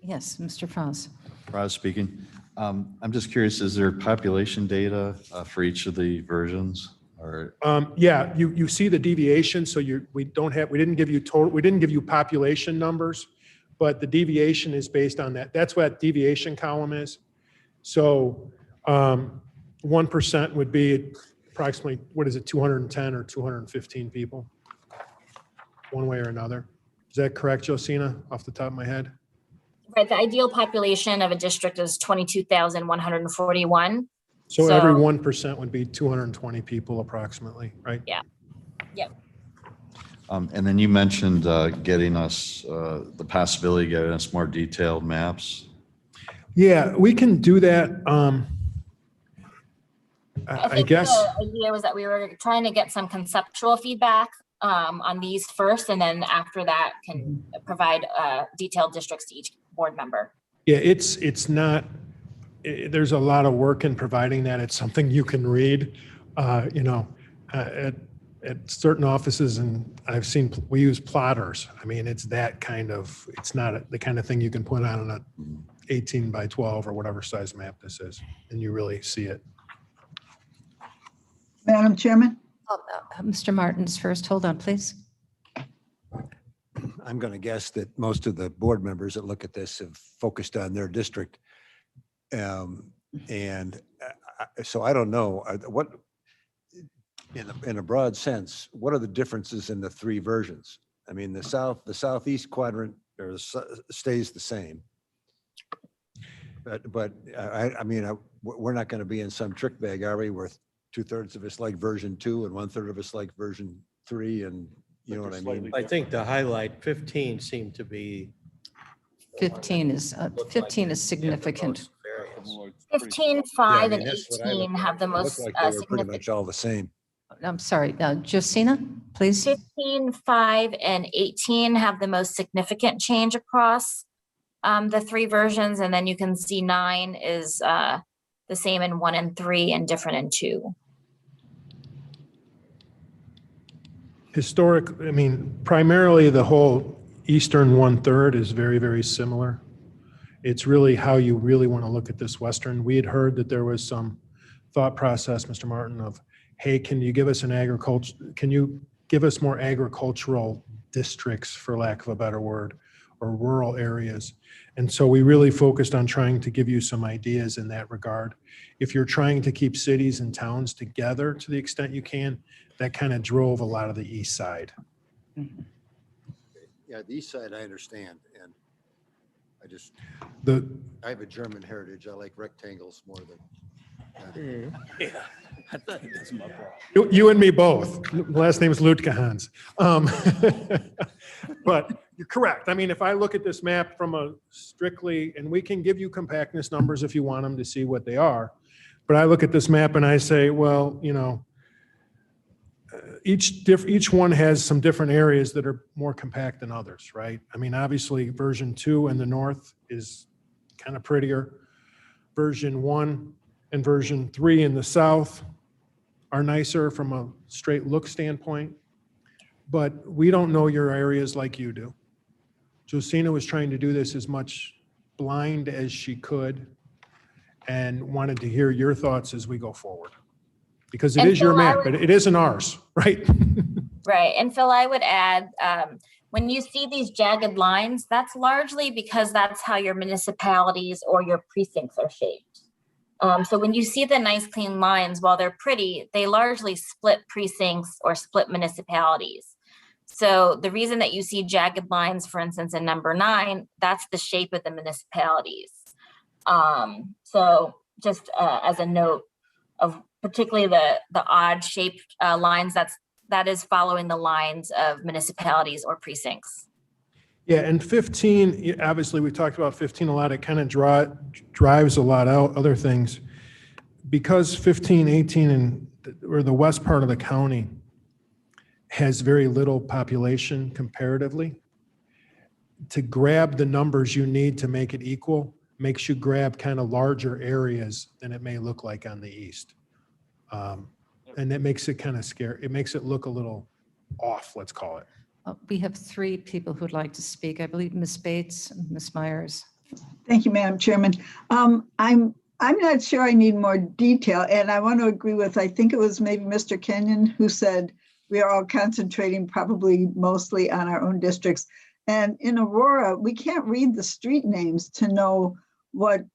Yes, Mr. Franz. Roz speaking. I'm just curious, is there population data for each of the versions? Or Yeah, you see the deviation. So we didn't give you population numbers, but the deviation is based on that. That's what deviation column is. So 1% would be approximately, 210 or 215 people, one way or another. Is that correct, Josina, off the top of my head? Right, the ideal population of a district is 22,141. So every 1% would be 220 people approximately, right? Yeah. Yep. and then you mentioned getting us the possibility of getting us more detailed maps. Yeah, we can do that. I think guess. the idea was that we were trying to get some conceptual feedback on these first, and then after that can provide detailed districts to each board member. Yeah, it's not, there's a lot of work in providing that. It's something you can read, at certain offices, and I've seen, we use plotters. I mean, it's that kind of, it's not the kind of thing you can put on a 18 by 12 or whatever size map this is, and you really see it. Madam Chairman? Mr. Martins first. Hold on, please. I'm going to guess that most of the board members that look at this have focused on their district. And so I don't know, what, in a broad sense, what are the differences in the three versions? I mean, the southeast quadrant stays the same. But I mean, we're not going to be in some trick bag, are we? Where 2/3 of us like version 2 and 1/3 of us like version 3, and you know what I mean? I think the highlight 15 seemed to be. 15 is significant. 15, Yeah, 5, I mean, and that's what I 18 looked have at. the It looked most like they were pretty significant. much all the same. I'm sorry, Josina, please. 15, 5, and 18 have the most significant change across the three versions, and then you can see 9 is the same in 1 and 3 and different in 2. I mean, primarily the whole eastern 1/3 is very, very similar. It's really how you really want to look at this western. We had heard that there was some thought process, Mr. Martin, of, hey, can you give us more agricultural districts, for lack of a better word, or rural areas? And so we really focused on trying to give you some ideas in that regard. If you're trying to keep cities and towns together to the extent you can, that kind of drove a lot of the east side. Yeah, the east side, I understand. And I have a German heritage. I like rectangles more than. You and me both. Last name is Lutkehans. But you're correct. I mean, if I look at this map from a strictly, and we can give you compactness numbers if you want them to see what they are, but I look at this map and I say, well, you know, each one has some different areas that are more compact than others, right? I mean, obviously version 2 in the north is kind of prettier. Version 1 and version 3 in the south are nicer from a straight look standpoint, but we don't know your areas like you do. Josina was trying to do this as much blind as she could and wanted to hear your thoughts as we go forward. Because it And is your Phil, I map, would- but it isn't ours, right? Right. And Phil, I would add, when you see these jagged lines, that's largely because that's how your municipalities or your precincts are shaped. So when you see the nice clean lines, while they're pretty, they largely split precincts or split municipalities. So the reason that you see jagged lines, for instance, in number 9, that's the shape of the municipalities. So just as a note of particularly the odd shaped lines, that is following the lines of municipalities or precincts. Yeah, and 15, obviously we talked about 15 a lot. It kind of drives a lot out other things. Because 15, 18, or the west part of the county has very little population comparatively, to grab the numbers you need to make it equal makes you grab kind of larger areas than it may look like on the east. And that makes it kind of scary. It makes it look a little off, let's call it. We have 3 people who'd like to speak. I believe Ms. Bates and Ms. Myers. Thank you, Madam Chairman. I'm not sure I need more detail, and I want to agree with, I think it was maybe Mr. Kenyon who said we are all concentrating probably mostly on our own districts. And in Aurora, we can't read the street names to know what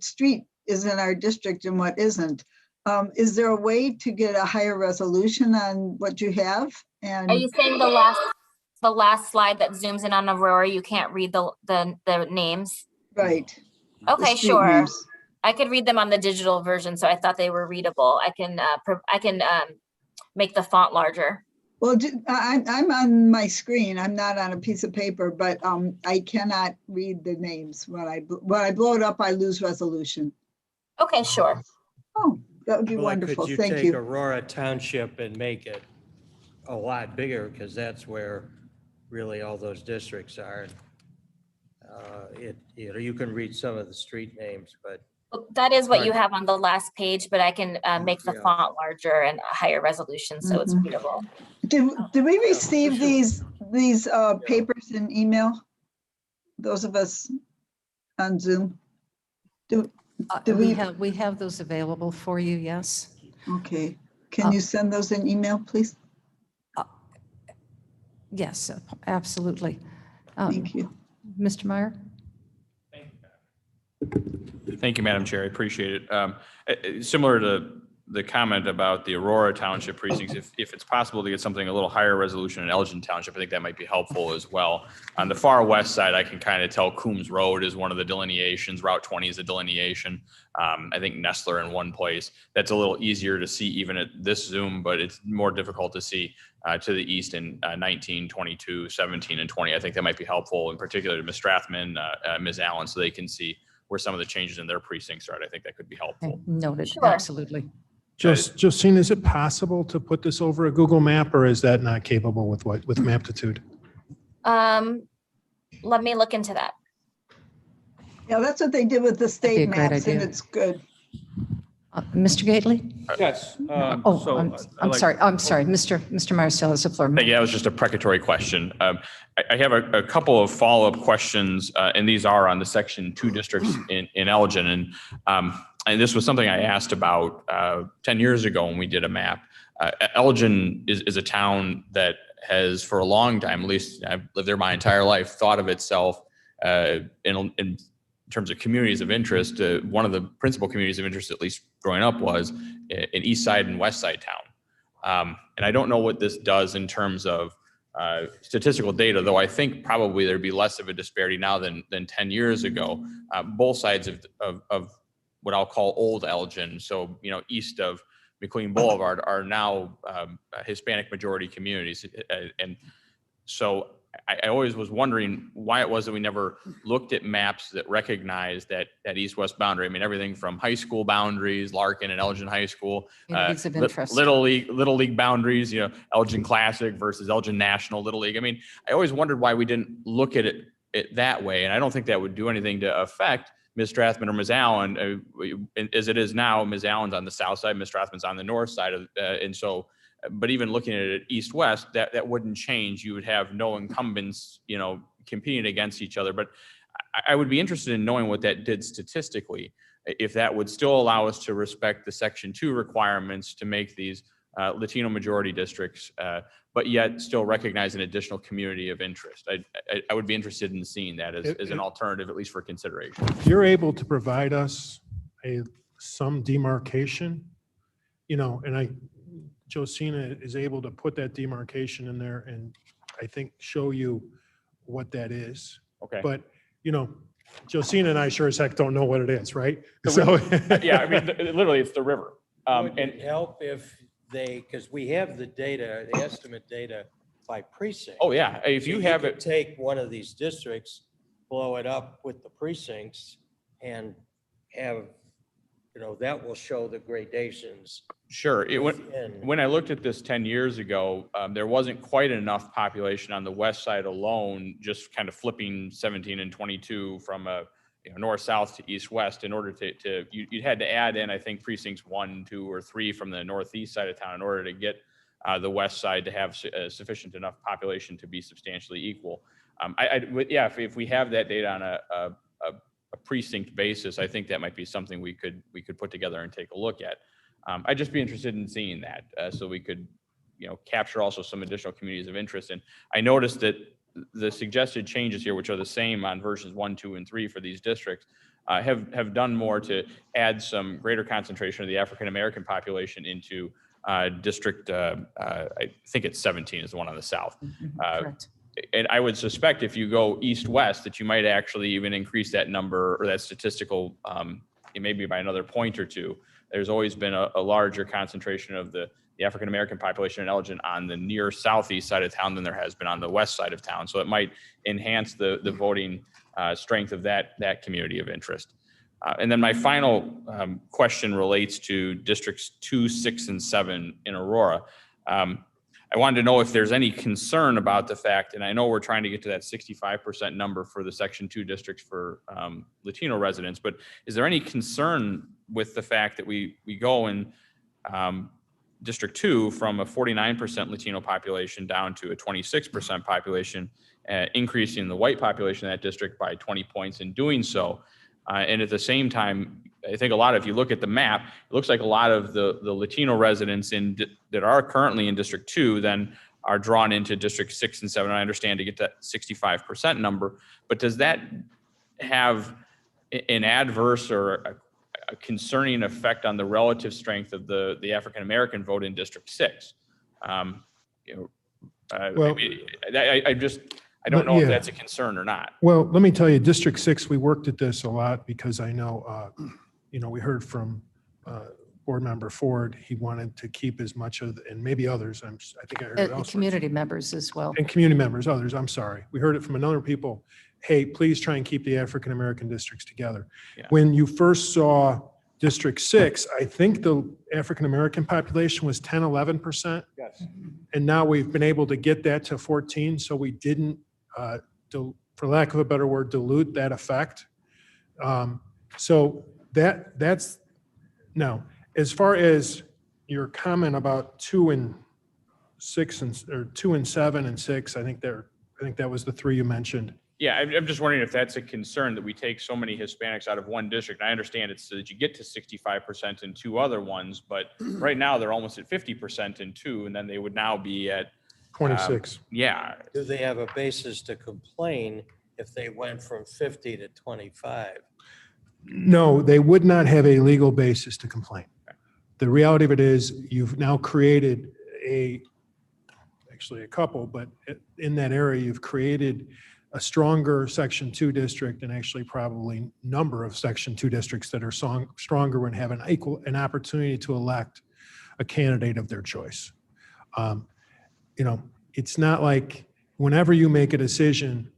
street is in our district and what isn't. Is there a way to get a higher resolution on what you have? And Are you saying the last slide that zooms in on Aurora, you can't read the names? right? the Okay, street sure. names. I could read them on the digital version, so I thought they were readable. I can make the font larger. Well, I'm on my screen. I'm not on a piece of paper, but I cannot read the names. When I blow it up, I lose resolution. Okay, sure. Oh, that would be Well, wonderful. Could you Thank take you. Aurora Township and make it a lot bigger, because that's where really all those districts are. You can read some of the street names, but That is what you have on the last page, but I can make the Yeah. font larger and a higher resolution, so it's readable. Did we for receive sure. these papers in email? Those of us on Zoom? Do We have those available for you, yes. Okay. Can you send those in email, please? Yes, absolutely. Thank you. Mr. Meyer? Thank you, Madam Chair. I appreciate it. Similar to the comment about the Aurora Township precincts, if it's possible to get something a little higher resolution in Elgin Township, I think that might be helpful as well. On the far west side, I can kind of tell Coombs Road is one of the delineations. Route 20 is a delineation. I think Nestler in one place. That's a little easier to see even at this zoom, but it's more difficult to see to the east in 19, 22, 17, and 20. I think that might be helpful, in particular to Ms. Strathman, Ms. Allen, so they can see where some of the changes in their precincts are. I think that could be helpful. Noted, Sure. absolutely. Josine, is it possible to put this over a Google map, or is that not capable with Maptitude? Let me look into that. Yeah, that's what they did with the That'd be a state great maps, and idea. it's good. Mr. Gately? Yes. Oh, I'm sorry. Mr. Meyer still has the floor. Yeah, that was just a precatory question. I have a couple of follow-up questions, and these are on the Section 2 districts in Elgin. And this was something I asked about 10 years ago when we did a map. Elgin is a town that has, for a long time, at least I've lived there my entire life, thought of itself in terms of communities of interest. One of the principal communities of interest, at least growing up, was an East Side and West Side town. And I don't know what this does in terms of statistical data, though I think probably there'd be less of a disparity now than 10 years ago. Both sides of what I'll call old Elgin, so east of McLean Boulevard, are now Hispanic majority communities. And so I always was wondering why it was that we never looked at maps that recognized that east-west boundary. I mean, everything from high school boundaries, Larkin and Elgin High School, Communities of interest. Little League boundaries, Elgin Classic versus Elgin National Little League. I mean, I always wondered why we didn't look at it that way. And I don't think that would do anything to affect Ms. Strathman or Ms. Allen. As it is now, Ms. Allen's on the south side, Ms. Strathman's on the north side. And so, but even looking at it east-west, that wouldn't change. You would have no incumbents, competing against each other. But I would be interested in knowing what that did statistically, if that would still allow us to respect the Section 2 requirements to make these Latino majority districts, but yet still recognize an additional community of interest. I would be interested in seeing that as an alternative, at least for consideration. If you're able to provide us some demarcation, and Josina is able to put that demarcation in there and I think show you what that is. Okay. But, Josina and I sure as heck don't know what it is, right? So, yeah, I mean, literally it's the river. Would it help if because we have the data, the estimate data by precinct. Oh, yeah. If you have could it, take one of these districts, blow it up with the precincts and have, that will show the gradations. sure. within. When I looked at this 10 years ago, there wasn't quite enough population on the west side alone, just kind of flipping 17 and 22 from a north-south to east-west in order to you had to add in, I think, precincts 1, 2, or 3 from the northeast side of town in order to get the west side to have sufficient enough population to be substantially equal. If we have that data on a precinct basis, I think that might be something we could put together and take a look at. I'd just be interested in seeing that so we could, capture also some additional communities of interest. And I noticed that the suggested changes here, which are the same on versions 1, 2, and 3 for these districts, have done more to add some greater concentration of the African-American population into district, I think it's 17 is the one on the south. Correct. And I would suspect if you go east-west that you might actually even increase that number or that statistical, maybe by another point or two. There's always been a larger concentration of the African-American population in Elgin on the near southeast side of town than there has been on the west side of town. So it might enhance the voting strength of that community of interest. And then my final question relates to districts 2, 6, and 7 in Aurora. I wanted to know if there's any concern about the fact, and I know we're trying to get to that 65% number for the Section 2 districts for Latino residents, but is there any concern with the fact that we go in District 2 from a 49% Latino population down to a 26% population, increasing the white population in that district by 20 points in doing so? And at the same time, I think if you look at the map, it looks like a lot of the Latino residents that are currently in District 2 then are drawn into District 6 and 7. I understand to get that 65% number, but does that have an adverse or a concerning effect on the relative strength of the African-American vote in District 6? Well, I don't know if yeah. that's a concern or not. Well, let me tell you, District 6, we worked at this a lot because I know, we heard from Board Member Ford. He wanted to keep as much of, and maybe others, I think I heard it elsewhere. Community members as well. And community members, others, I'm sorry. We heard it from another people. Hey, please try and keep the African-American districts together. Yeah. When you first saw District 6, I think the African-American population was 10, 11%. Yes. And now we've been able to get that to 14, so we didn't, for lack of a better word, dilute that effect. So that's, now, as far as your comment about 2 and 6 or 2 and 7 and 6, I think that was the 3 you mentioned. Yeah, I'm just wondering if that's a concern that we take so many Hispanics out of one district. I understand it's so that you get to 65% in 2 other ones, but right now they're almost at 50% in 2, and then they would now be at 26. Yeah. Do they have a basis to complain if they went from 50 to 25? No, they would not have a legal basis to complain. The reality of it is you've now created actually a couple, but in that area, you've created a stronger Section 2 district and actually probably number of Section 2 districts that are stronger and have an opportunity to elect a candidate of their choice. It's not like whenever you make a decision,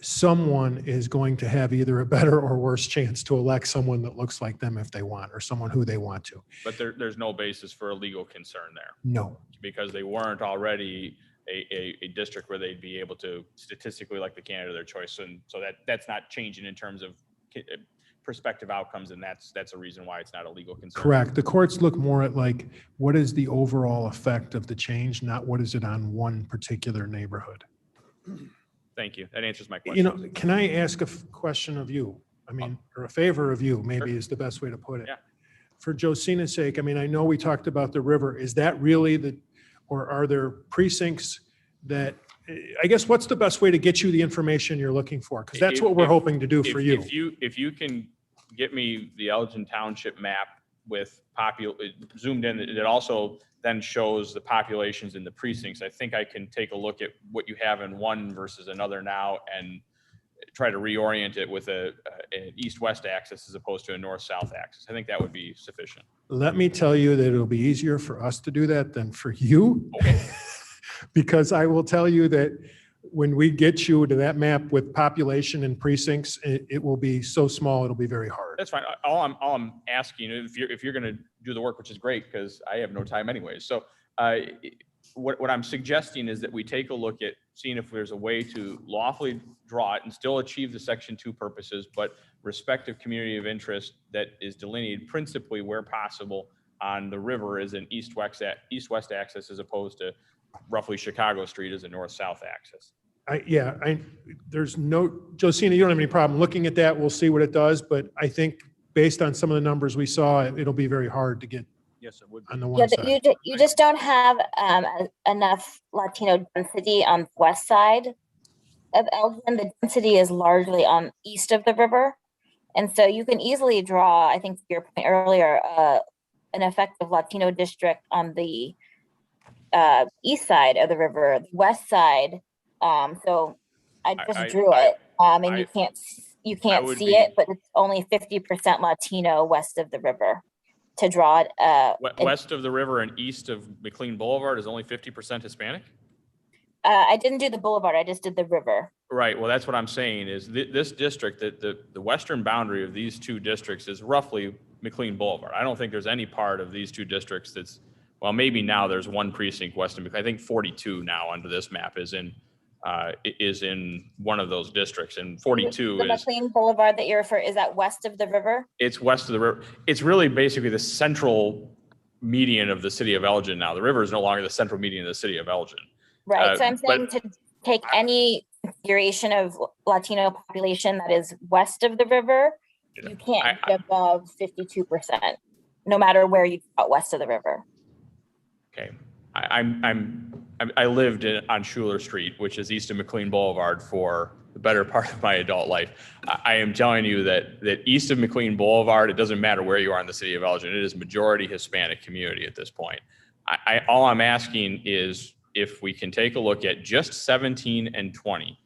someone is going to have either a better or worse chance to elect someone that looks like them if they want, or someone who they want to. But there's no basis for a legal concern there No. because they weren't already a district where they'd be able to statistically elect the candidate of their choice. And so that's not changing in terms of prospective outcomes. And that's a reason why it's not a legal concern. Correct. The courts look more at like, what is the overall effect of the change, not what is it on one particular neighborhood. Thank you. That answers my question. Can I ask a question of you? Or a favor of you, maybe is the best way to put it. Yeah. For Josina's sake, I know we talked about the river. Is that really or are there precincts that, I guess, what's the best way to get you the information you're looking for? Because that's what we're hoping to do for you. If you can get me the Elgin Township map with zoomed in, it also then shows the populations in the precincts. I think I can take a look at what you have in one versus another now and try to reorient it with an east-west axis as opposed to a north-south axis. I think that would be sufficient. Let me tell you that it'll be easier for us to do that than for you. Okay. Because I will tell you that when we get you to that map with population and precincts, it will be so small, it'll be very hard. That's fine. All I'm asking, if you're going to do the work, which is great because I have no time anyways. So what I'm suggesting is that we take a look at seeing if there's a way to lawfully draw it and still achieve the Section 2 purposes, but respective community of interest that is delineated principally where possible on the river is an east-west axis as opposed to roughly Chicago Street as a north-south axis. There's no, Josina, you don't have any problem looking at that. We'll see what it does, but I think based on some of the numbers we saw, it'll be very hard to get. Yes, it would. On the one side. You just don't have enough Latino density on the west side of Elgin. The density is largely on east of the river. And so you can easily draw, I think to your point earlier, an effective Latino district on the east side of the river, the west side. So I just drew it, and you can't see it, but it's only 50% Latino west of the river. To draw it, west of the river and east of McLean Boulevard is only 50% Hispanic. I didn't do the boulevard; I just did the river. Right. Well, that's what I'm saying. Is this district that the western boundary of these two districts is roughly McLean Boulevard. I don't think there's any part of these two districts that's, well, maybe now there's one precinct west of, I think 42 now under this map is in one of those districts, and 42 the is McLean Boulevard that you're referring, is that west of the river? It's west of the river. It's really basically the central median of the city of Elgin now. The river is no longer the central median of the city of Elgin. Right. So I'm saying to take any configuration of Latino population that is west of the river, you can't get above 52%, no matter where you got west of the river. Okay. I lived on Schuler Street, which is east of McLean Boulevard, for the better part of my adult life. I am telling you that east of McLean Boulevard, it doesn't matter where you are in the city of Elgin, it is majority Hispanic community at this point. All I'm asking is if we can take a look at just 17 and 20,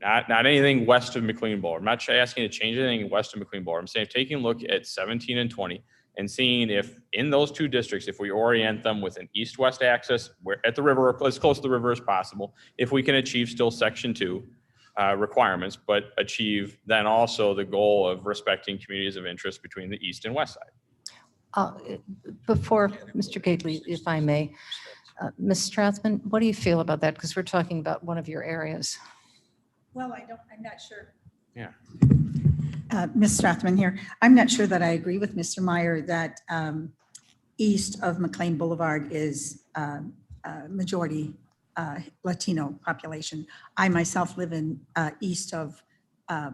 not anything west of McLean Boulevard. I'm not asking to change anything west of McLean Boulevard. I'm saying taking a look at 17 and 20 and seeing if in those two districts, if we orient them with an east-west access where at the river, as close to the river as possible, if we can achieve still Section 2 requirements, but achieve then also the goal of respecting communities of interest between the east and west side. Before Mr. Gately, if I may, Ms. Strathman, what do you feel about that? Because we're talking about one of your areas. Well, I'm not sure. Yeah. Ms. Strathman here. I'm not sure that I agree with Mr. Meyer that east of McLean Boulevard is majority Latino population. I myself live in east of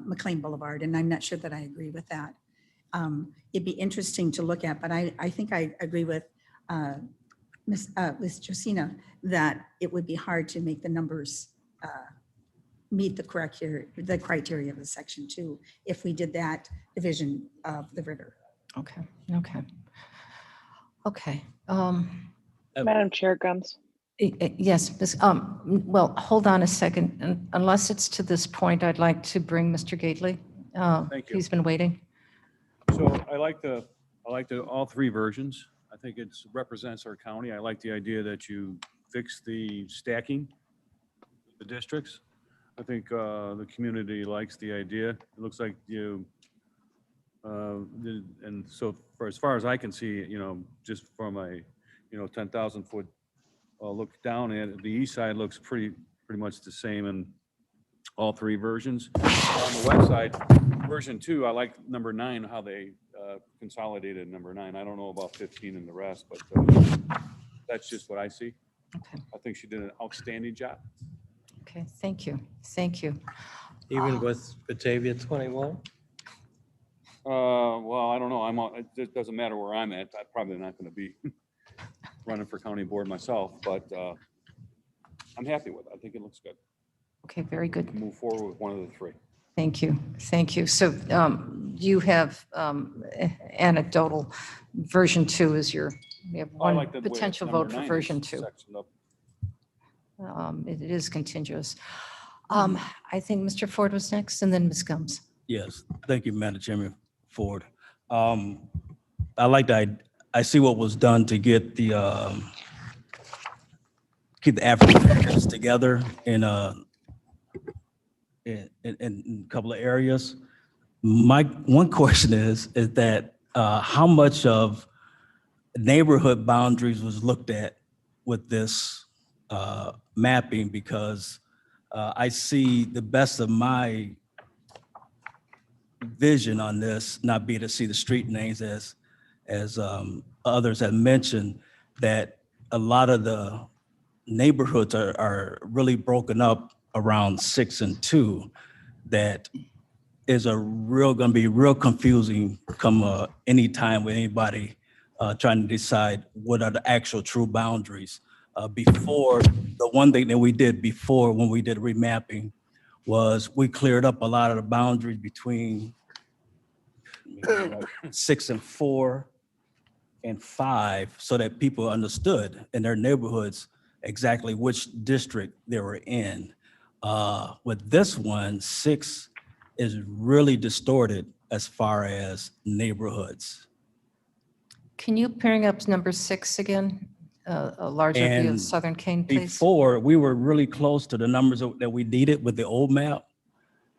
McLean Boulevard, and I'm not sure that I agree with that. It'd be interesting to look at, but I think I agree with Ms. Josina that it would be hard to make the numbers meet the criteria of the Section 2 if we did that division of the river. Okay. Madam Chair, Gums. Yes, Ms. Well, hold on a second. Unless it's to this point, I'd like to bring Mr. Gately. Thank you. He's been waiting. So I like all three versions. I think it represents our county. I like the idea that you fix the stacking, the districts. I think the community likes the idea. It looks like you, and so for as far as I can see, just from a, 10,000 foot look down at it, the east side looks pretty much the same in all three versions. On the west side, version 2, I like number 9, how they consolidated number 9. I don't know about 15 and the rest, but that's just what I see. Okay. I think she did an outstanding job. Okay, thank you. Even with Batavia 21? Well, I don't know. It doesn't matter where I'm at. I'm probably not going to be running for county board myself, but I'm happy with it. I think it looks good. Okay, very good. Move forward with one of the three. Thank you. So you have anecdotal version 2 is you have I one like the way potential number vote for 9 version is 2. sectioned up. It is contiguous. I think Mr. Ford was next and then Ms. Gums. Yes, thank you, Madam Chairman Ford. I like that. I see what was done to get the keep the African Americans together in a couple of areas. My one question is that how much of neighborhood boundaries was looked at with this mapping? Because I see the best of my vision on this not be to see the street names as others have mentioned, that a lot of the neighborhoods are really broken up around 6 and 2. That is going to be real confusing come any time with anybody trying to decide what are the actual true boundaries. Before, the one thing that we did before when we did remapping was we cleared up a lot of the boundaries between 6 and 4 and 5 so that people understood in their neighborhoods exactly which district they were in. With this one, 6 is really distorted as far as neighborhoods. Can you bring up number 6 again? A larger view of Southern Kane, please. Before, we were really close to the numbers that we needed with the old map.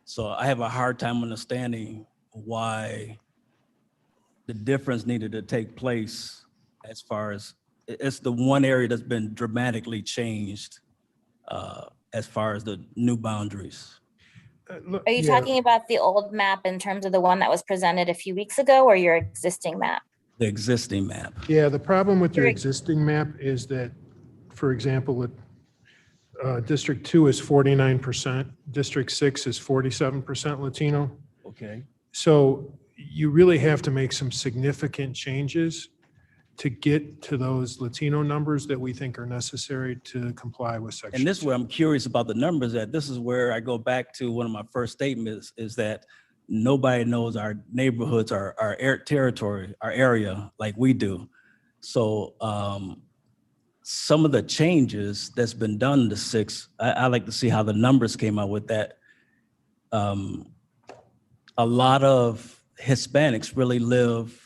So I have a hard time understanding why the difference needed to take place as far as, it's the one area that's been dramatically changed as far as the new boundaries. Are you talking about the old map in terms of the one that was presented a few weeks ago, or your existing map? The existing map. Yeah, the problem with your existing map is that, for example, District 2 is 49%, District 6 is 47% Latino. Okay. So you really have to make some significant changes to get to those Latino numbers that we think are necessary to comply with section. And this is where I'm curious about the numbers at. This is where I go back to one of my first statements is that nobody knows our neighborhoods, our territory, our area like we do. So some of the changes that's been done in the 6, I like to see how the numbers came out with that. A lot of Hispanics really live,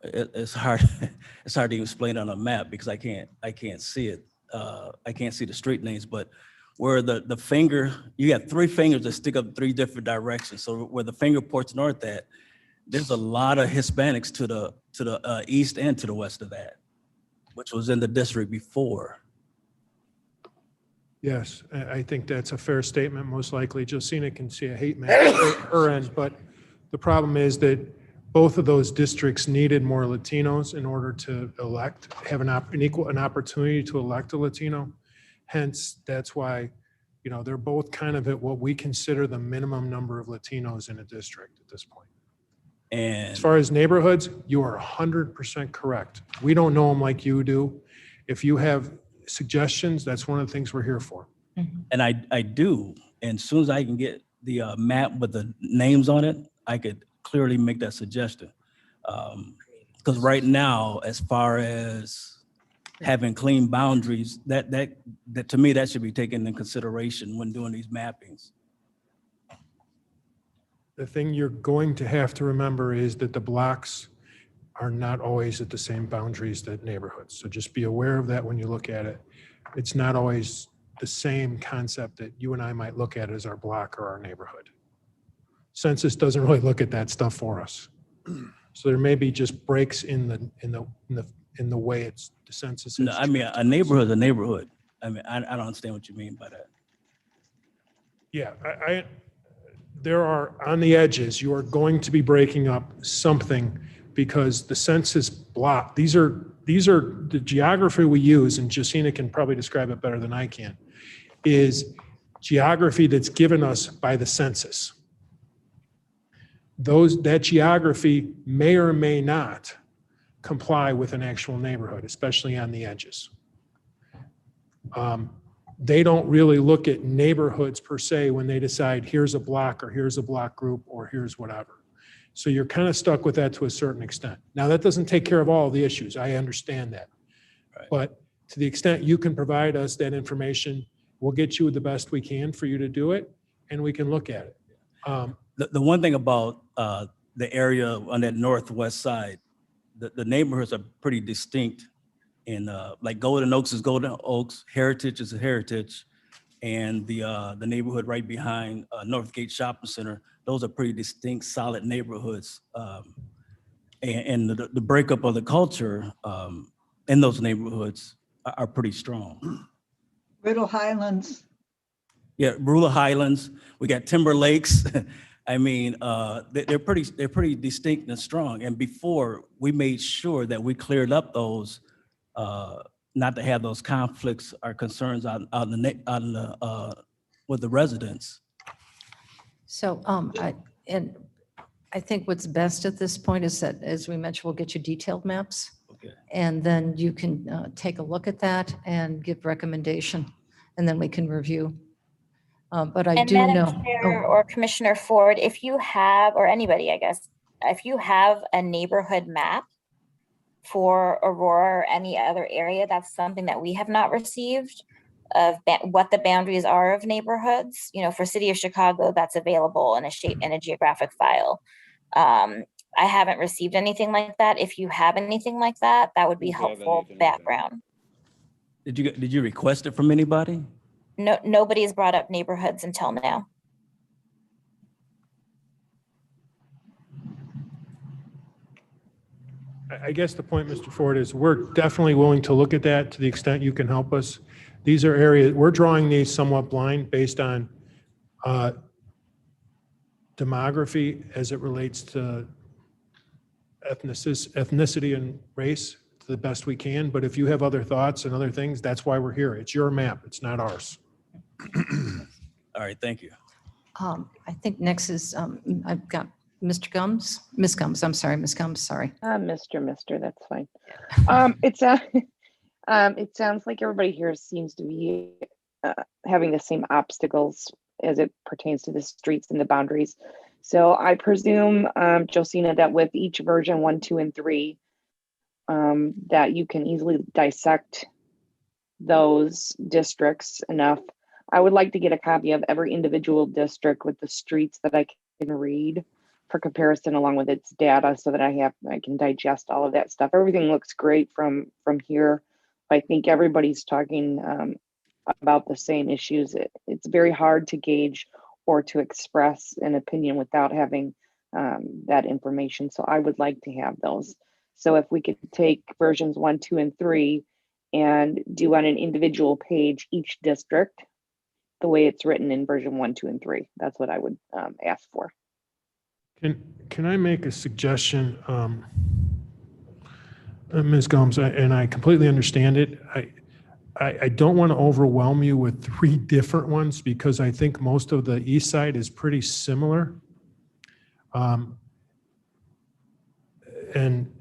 it's hard to even explain on a map because I can't see it. I can't see the street names, but where the finger, you got 3 fingers that stick up 3 different directions. So where the finger points north at, there's a lot of Hispanics to the east and to the west of that, which was in the district before. Yes, I think that's a fair statement. Most likely Josina can see a hate map at her end, but the problem is that both of those districts needed more Latinos in order to have an opportunity to elect a Latino. Hence, that's why, they're both kind of at what we consider the minimum number of Latinos in a district at this point. And as far as neighborhoods, you are 100% correct. We don't know them like you do. If you have suggestions, that's one of the things we're here for. And I do. And as soon as I can get the map with the names on it, I could clearly make that suggestion. Because right now, as far as having clean boundaries, that to me, that should be taken into consideration when doing these mappings. The thing you're going to have to remember is that the blocks are not always at the same boundaries that neighborhoods. So just be aware of that when you look at it. It's not always the same concept that you and I might look at as our block or our neighborhood. Census doesn't really look at that stuff for us. So there may be just breaks in the way it's the census. No, I mean, a neighborhood is a neighborhood. I mean, I don't understand what you mean by that. Yeah, there are, on the edges, you are going to be breaking up something because the census block, these are the geography we use, and Josina can probably describe it better than I can, is geography that's given us by the census. That geography may or may not comply with an actual neighborhood, especially on the edges. They don't really look at neighborhoods per se when they decide here's a block or here's a block group or here's whatever. So you're kind of stuck with that to a certain extent. Now, that doesn't take care of all the issues. I understand that. Right. But to the extent you can provide us that information, we'll get you the best we can for you to do it, and we can look at it. The one thing about the area on that northwest side, the neighborhoods are pretty distinct. And like Golden Oaks is Golden Oaks, Heritage is a Heritage, and the neighborhood right behind Northgate Shopping Center, those are pretty distinct, solid neighborhoods. And the breakup of the culture in those neighborhoods are pretty strong. Riddle Highlands. Yeah, Rural Highlands. We got Timber Lakes. I mean, they're pretty distinct and strong. And before, we made sure that we cleared up those, not to have those conflicts or concerns with the residents. So I think what's best at this point is that, as we mentioned, we'll get you detailed maps. Okay. And then you can take a look at that and give recommendation, and then we can review. But I do Madam know. Chair or Commissioner Ford, if you have, or anybody, I guess, if you have a neighborhood map for Aurora or any other area, that's something that we have not received of what the boundaries are of neighborhoods. For City of Chicago, that's available in a geographic file. I haven't received anything like that. If you have anything like that, that would be helpful background. Did you request it from anybody? No, nobody's brought up neighborhoods until now. I guess the point, Mr. Ford, is we're definitely willing to look at that to the extent you can help us. These are areas, we're drawing these somewhat blind based on demography as it relates to ethnicity and race to the best we can. But if you have other thoughts and other things, that's why we're here. It's your map. It's not ours. All right, thank you. I think next is, I've got Mr. Gums, Ms. Gums, I'm sorry, Ms. Gums, sorry. Mister, that's fine. It sounds like everybody here seems to be having the same obstacles as it pertains to the streets and the boundaries. So I presume, Josina, that with each version 1, 2, and 3, that you can easily dissect those districts enough. I would like to get a copy of every individual district with the streets that I can read for comparison along with its data so that I can digest all of that stuff. Everything looks great from here. I think everybody's talking about the same issues. It's very hard to gauge or to express an opinion without having that information. So I would like to have those. So if we could take versions 1, 2, and 3 and do on an individual page each district the way it's written in version 1, 2, and 3. That's what I would ask for. Can I make a suggestion? Ms. Gomes, and I completely understand it. I don't want to overwhelm you with 3 different ones because I think most of the east side is pretty similar. And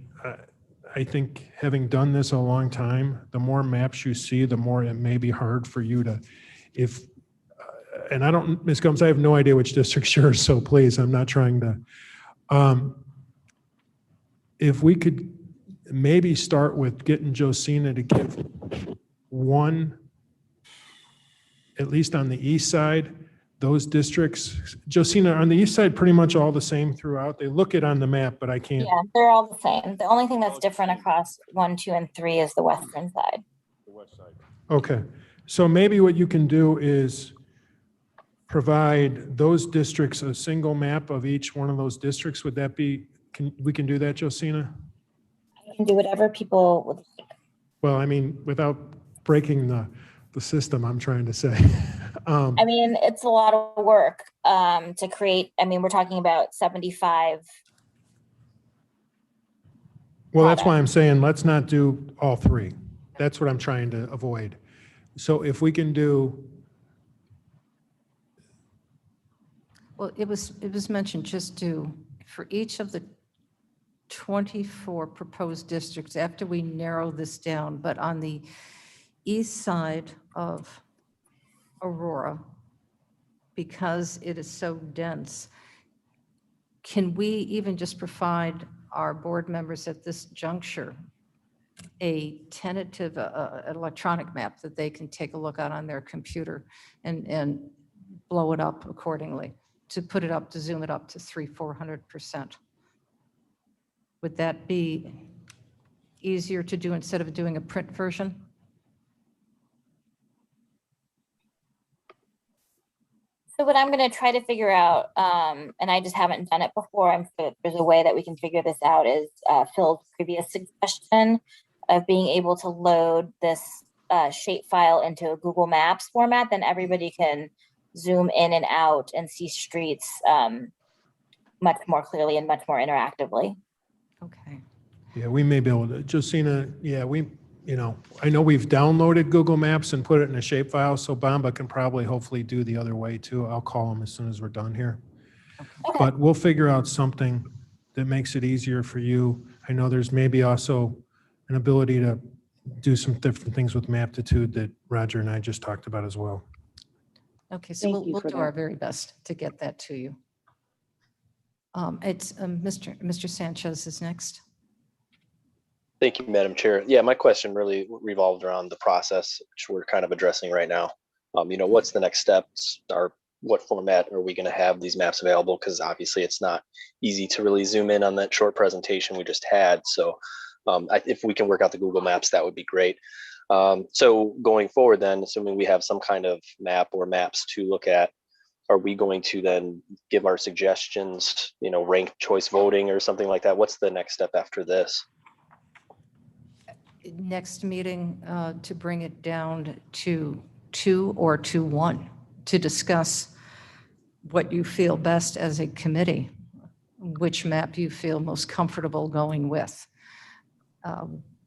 I think having done this a long time, the more maps you see, the more it may be hard for you to, and I don't, Ms. Gomes, I have no idea which district's yours, so please, I'm not trying to. If we could maybe start with getting Josina to give one, at least on the east side, those districts. Josina, on the east side, pretty much all the same throughout. They look it on the map, but I can't. Yeah, they're all the same. The only thing that's different across 1, 2, and 3 is the western side. The west side. Okay, so maybe what you can do is provide those districts a single map of each one of those districts. Would that be, we can do that, Josina? You can do whatever people would like. Well, I mean, without breaking the system, I'm trying to say. I mean, it's a lot of work to create. I mean, we're talking about 75. Well, that's why I'm saying let's not do all 3. That's what I'm trying to avoid. So if we can do. Well, it was mentioned just for each of the 24 proposed districts after we narrow this down, but on the east side of Aurora, because it is so dense, can we even just provide our board members at this juncture a tentative electronic map that they can take a look at on their computer and blow it up accordingly, to put it up, to zoom it up to 300-400%? Would that be easier to do instead of doing a print version? So what I'm going to try to figure out, and I just haven't done it before, I'm sure there's a way that we can figure this out, is Phil's previous suggestion of being able to load this shape file into a Google Maps format. Then everybody can zoom in and out and see streets much more clearly and much more interactively. Okay. Yeah, we may be able to, Josina, yeah, I know we've downloaded Google Maps and put it in a shapefile, so Bamba can probably hopefully do the other way too. I'll call him as soon as we're done here. Okay. But we'll figure out something that makes it easier for you. I know there's maybe also an ability to do some different things with Maptitude that Roger and I just talked about as well. Okay, so Thank you we'll for do that. our very best to get that to you. It's Mr. Sanchez is next. Thank you, Madam Chair. Yeah, my question really revolved around the process, which we're kind of addressing right now. What's the next steps, or what format are we going to have these maps available? Because obviously it's not easy to really zoom in on that short presentation we just had. So if we can work out the Google Maps, that would be great. So going forward then, assuming we have some kind of map or maps to look at, are we going to then give our suggestions, ranked choice voting or something like that? What's the next step after this? Next meeting to bring it down to 2 or to 1 to discuss what you feel best as a committee, which map you feel most comfortable going with.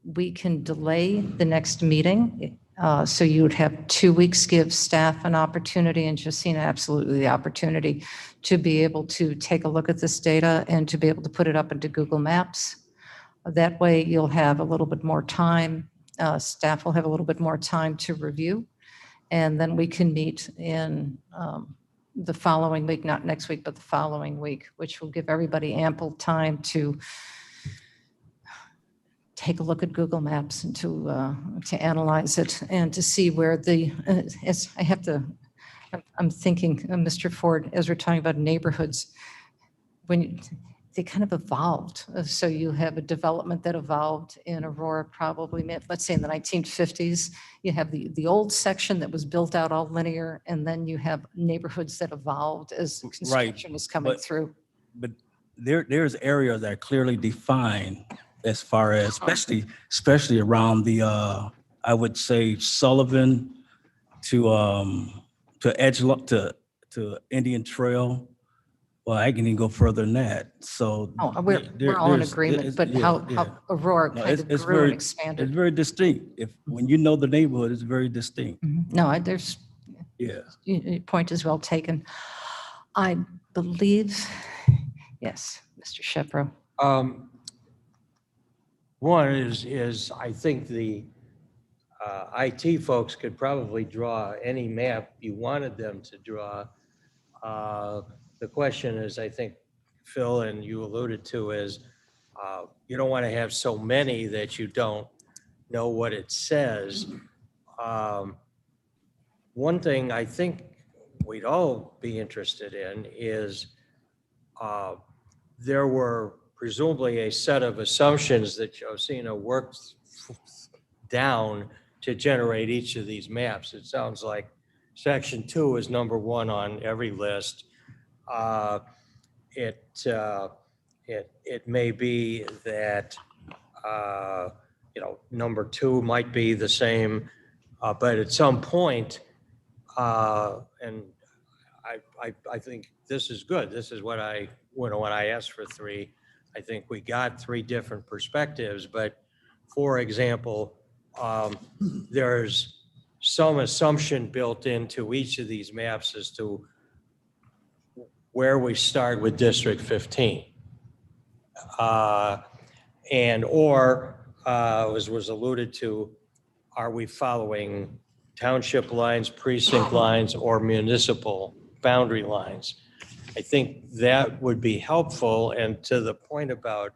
We can delay the next meeting So you would have 2 weeks, give staff an opportunity, and Josina, absolutely the opportunity to be able to take a look at this data and to be able to put it up into Google Maps. That way you'll have a little bit more time, staff will have a little bit more time to review, and then we can meet in the following week, not next week, but the following week, which will give everybody ample time to take a look at Google Maps and to analyze it and to see where as I have to, I'm thinking, Mr. Ford, as we're talking about neighborhoods, they kind of evolved. So you have a development that evolved in Aurora probably, let's say in the 1950s. You have the old section that was built out all linear, and then you have neighborhoods that evolved as construction was coming through. But there's areas that are clearly defined as far as, especially around the, I would say Sullivan to Indian Trail. Well, I can even go further than that. So We're all in agreement, but how Aurora kind of grew and expanded. It's very distinct. When you know the neighborhood, it's very distinct. No, Yeah. Your point is well taken. I believe, yes, Mr. Shepro. One is I think the IT folks could probably draw any map you wanted them to draw. The question is, I think, Phil, and you alluded to, is you don't want to have so many that you don't know what it says. One thing I think we'd all be interested in is there were presumably a set of assumptions that Josina worked down to generate each of these maps. It sounds like section 2 is number 1 on every list. It may be that number 2 might be the same, but at some point, and I think this is good. This is what when I asked for 3, I think we got 3 different perspectives. But for example, there's some assumption built into each of these maps as to where we start with District 15. As was alluded to, are we following township lines, precinct lines, or municipal boundary lines? I think that would be helpful. And to the point about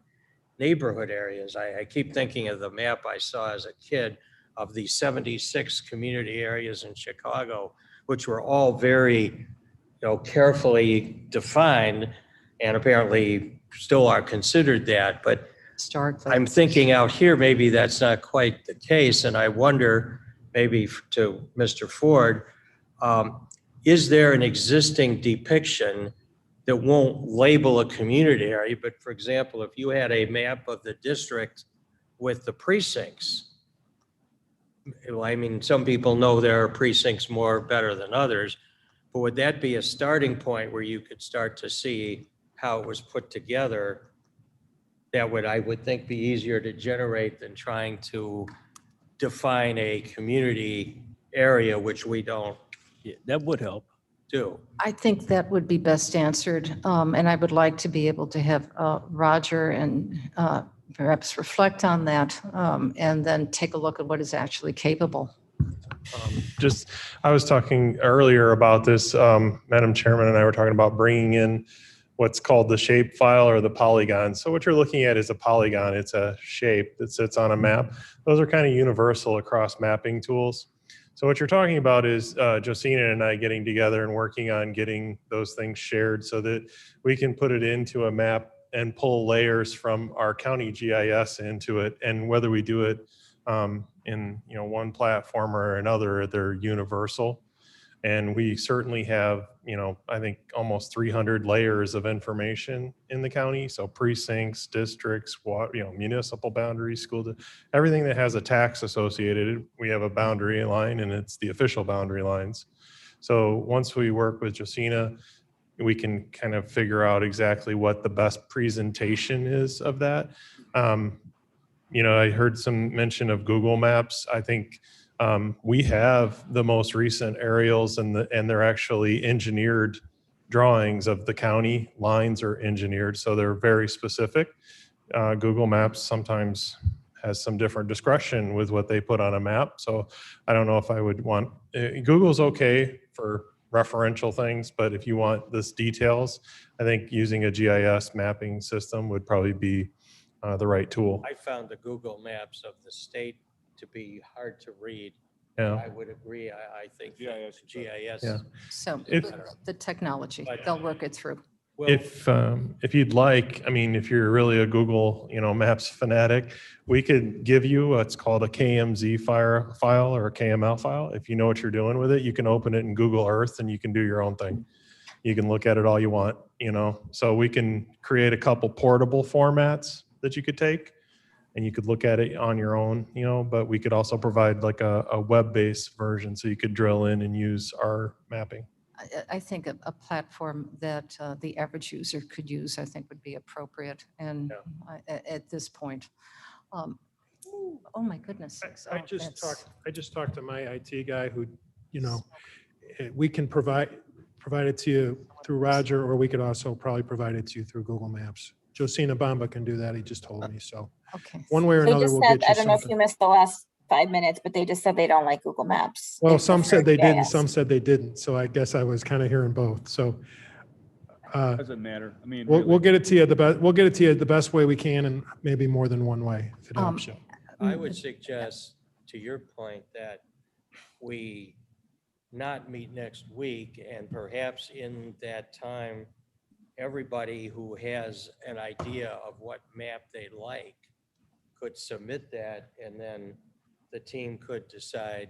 neighborhood areas, I keep thinking of the map I saw as a kid of the 76 community areas in Chicago, which were all very carefully defined and apparently still are considered that. But I'm thinking out here, maybe that's not quite the case. And I wonder, maybe to Mr. Ford, is there an existing depiction that won't label a community area? But for example, if you had a map of the district with the precincts, I mean, some people know there are precincts better than others, but would that be a starting point where you could start to see how it was put together? That would, I would think, be easier to generate than trying to define a community area, which we don't that would help. do. I think that would be best answered, and I would like to be able to have Roger and perhaps reflect on that, and then take a look at what is actually capable. I was talking earlier about this, Madam Chairman and I were talking about bringing in what's called the shape file or the polygon. So what you're looking at is a polygon. It's a shape that sits on a map. Those are kind of universal across mapping tools. So what you're talking about is Josina and I getting together and working on getting those things shared so that we can put it into a map and pull layers from our county GIS into it. And whether we do it in one platform or another, they're universal. And we certainly have, I think almost 300 layers of information in the county. So precincts, districts, municipal boundaries, everything that has a tax associated, we have a boundary line, and it's the official boundary lines. So once we work with Josina, we can kind of figure out exactly what the best presentation is of that. I heard some mention of Google Maps. I think We have the most recent aerials and they're actually engineered drawings of the county. Lines are engineered, so they're very specific. Google Maps sometimes has some different discretion with what they put on a map. So I don't know if I would want, Google's okay for referential things, but if you want this details, I think using a GIS mapping system would probably be the right tool. I found the Google Maps of the state to be hard to read. Yeah. I would agree. I think that GIS. Yeah. So If- the technology, they'll work it through. Well, If you'd like, I mean, if you're really a Google, Maps fanatic, we could give you what's called a KMZ file or a KML file. If you know what you're doing with it, you can open it in Google Earth and you can do your own thing. You can look at it all you want, So we can create a couple portable formats that you could take and you could look at it on your own, but we could also provide like a web-based version so you could drill in and use our mapping. I think a platform that the average user could use, I think would be appropriate. And at this point, oh my goodness. I just talked to my IT guy who, we can provide it to you through Roger, or we could also probably provide it to you through Google Maps. Josina Bamba can do that. He just told me. So okay. One way or They another, just we'll said, get you I don't know if something. you missed the last 5 minutes, but they just said they don't like Google Maps. Well, They some prefer said they did and GIS. some said they didn't. So I guess I was kind of hearing both. So Doesn't matter. I mean, we'll get it to you the best way we can, and maybe more than one way if it helps you. I would suggest, to your point, that we not meet next week, and perhaps in that time, everybody who has an idea of what map they like could submit that, and then the team could decide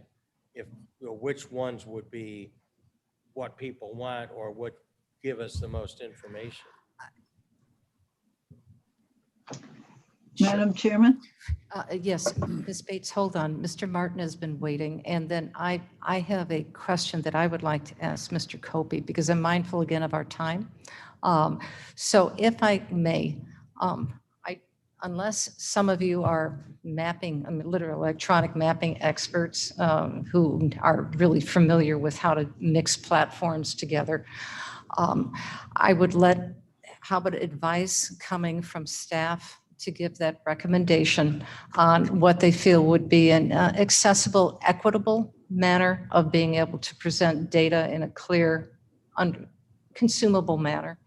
which ones would be what people want or would give us the most information. Madam Chairman? Yes, Ms. Bates, hold on. Mr. Martin has been waiting. And then I have a question that I would like to ask Mr. Copey, because I'm mindful again of our time. So if I may, unless some of you are mapping, literal electronic mapping experts who are really familiar with how to mix platforms together, I would how about advice coming from staff to give that recommendation on what they feel would be an accessible, equitable manner of being able to present data in a clear, consumable manner,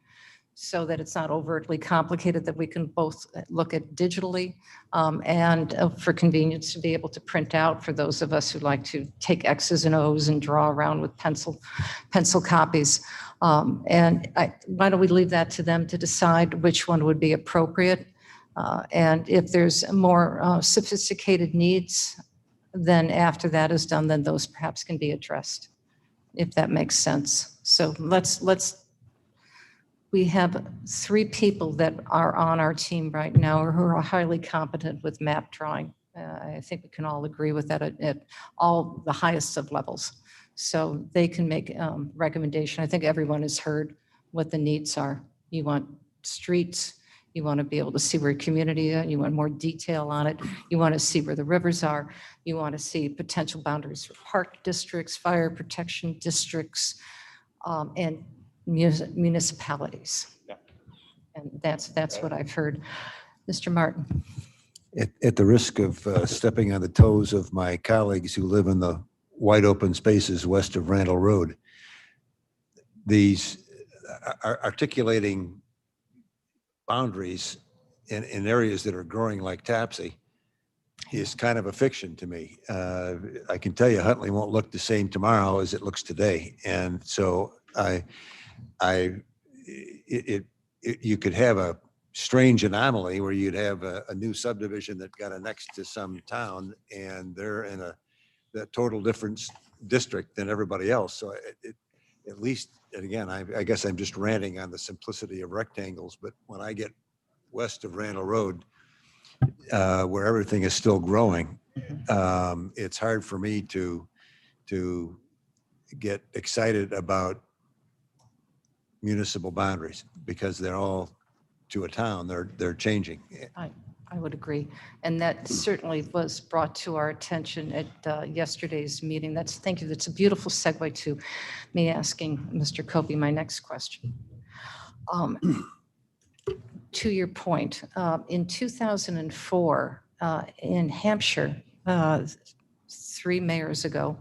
so that it's not overtly complicated, that we can both look at digitally and for convenience to be able to print out for those of us who like to take X's and O's and draw around with pencil copies. Why don't we leave that to them to decide which one would be appropriate? And if there's more sophisticated needs, then after that is done, then those perhaps can be addressed, if that makes sense. So we have 3 people that are on our team right now who are highly competent with map drawing. I think we can all agree with that at all the highest of levels. So they can make recommendation. I think everyone has heard what the needs are. You want streets, you want to be able to see where community is, you want more detail on it, you want to see where the rivers are, you want to see potential boundaries for park districts, fire protection districts, and municipalities. Yeah. And that's what I've heard. Mr. Martin. At the risk of stepping on the toes of my colleagues who live in the wide open spaces west of Randall Road, these articulating boundaries in areas that are growing like Topsy is kind of a fiction to me. I can tell you Huntley won't look the same tomorrow as it looks today. And so you could have a strange anomaly where you'd have a new subdivision that got annexed to some town and they're in a total different district than everybody else. So at least, and again, I guess I'm just ranting on the simplicity of rectangles, but when I get west of Randall Road, where everything is still growing, it's hard for me to get excited about municipal boundaries because they're all to a town. They're changing. I would agree. And that certainly was brought to our attention at yesterday's meeting. Thank you. That's a beautiful segue to me asking Mr. Copey my next question. To your point, in 2004, in Hampshire, 3 mayors ago,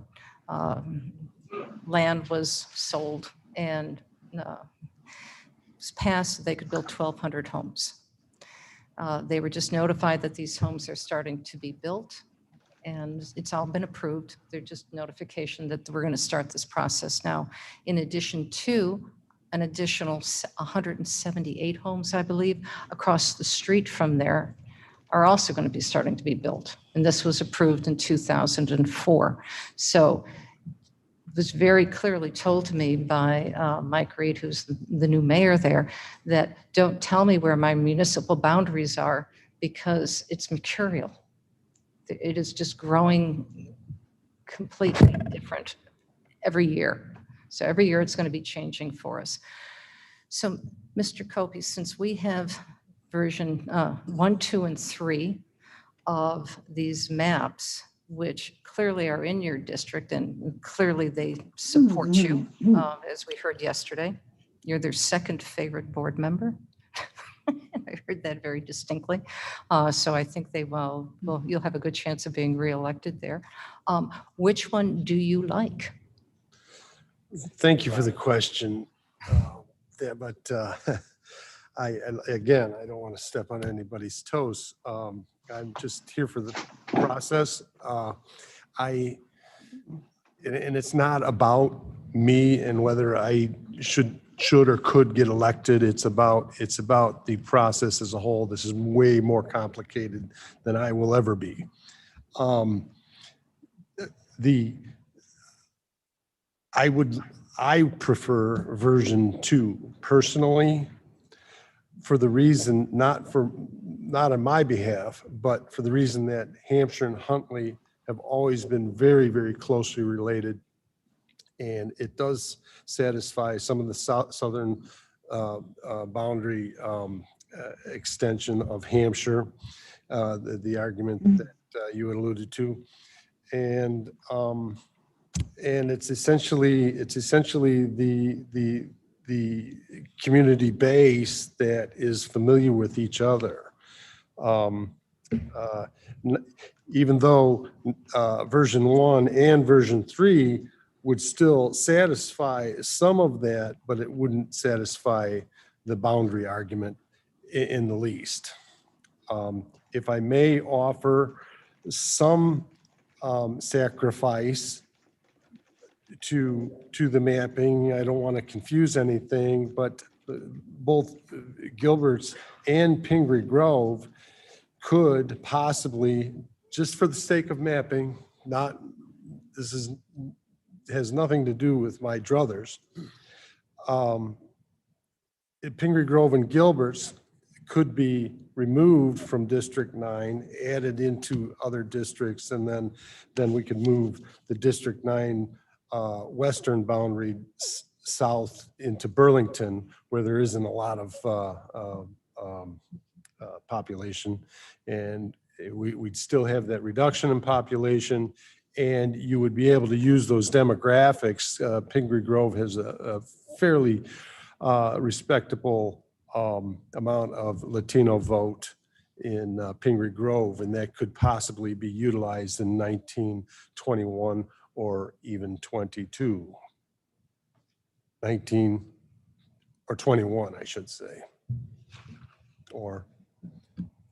land was sold and was passed, they could build 1,200 homes. They were just notified that these homes are starting to be built, and it's all been approved. They're just notification that we're going to start this process now. In addition to an additional 178 homes, I believe, across the street from there are also going to be starting to be built. And this was approved in 2004. So it was very clearly told to me by Mike Reed, who's the new mayor there, that don't tell me where my municipal boundaries are because it's mercurial. It is just growing completely different every year. So every year it's going to be changing for us. So Mr. Copey, since we have version 1, 2, and 3 of these maps, which clearly are in your district and clearly they support you, as we heard yesterday. You're their second favorite board member. I heard that very distinctly. So I think you'll have a good chance of being reelected there. Which one do you like? Thank you for the question. Again, I don't want to step on anybody's toes. I'm just here for the process. And it's not about me and whether I should or could get elected. It's about the process as a whole. This is way more complicated than I will ever be. I prefer version 2 personally, for the reason, not on my behalf, but for the reason that Hampshire and Huntley have always been very, very closely related. And it does satisfy some of the southern boundary extension of Hampshire, the argument that you alluded to. And it's essentially the community base that is familiar with each other. Even though version 1 and version 3 would still satisfy some of that, but it wouldn't satisfy the boundary argument in the least. If I may offer some sacrifice to the mapping, I don't want to confuse anything, but both Gilbert's and Pingree Grove could possibly, just for the sake of mapping, has nothing to do with my druthers. Pingree Grove and Gilbert's could be removed from District 9, added into other districts, and then we could move the District 9 western boundary south into Burlington, where there isn't a lot of population, and we'd still have that reduction in population, and you would be able to use those demographics. Pingree Grove has a fairly respectable amount of Latino vote in Pingree Grove, and that could possibly be utilized in 1921 or even 22. 19 or 21, I should say, or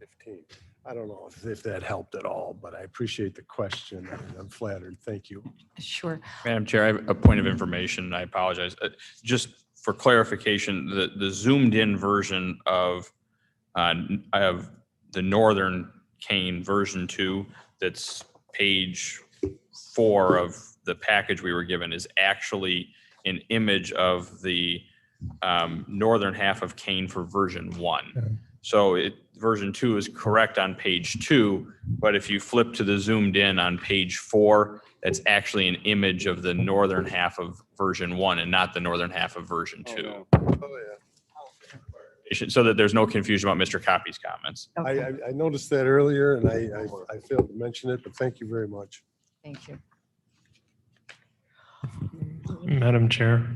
15. I don't know if that helped at all, but I appreciate the question. I'm flattered. Thank you. Sure. Madam Chair, I have a point of information. I apologize. Just for clarification, the zoomed in version of I have the Northern Kane version 2, that's page 4 of the package we were given, is actually an image of the northern half of Kane for version 1. So version 2 is correct on page 2, but if you flip to the zoomed in on page 4, that's actually an image of the northern half of version 1 and not the northern half of version 2. so that there's no confusion about Mr. Copy's comments. I noticed that earlier and I failed to mention it, but thank you very much. Thank you. Madam Chair,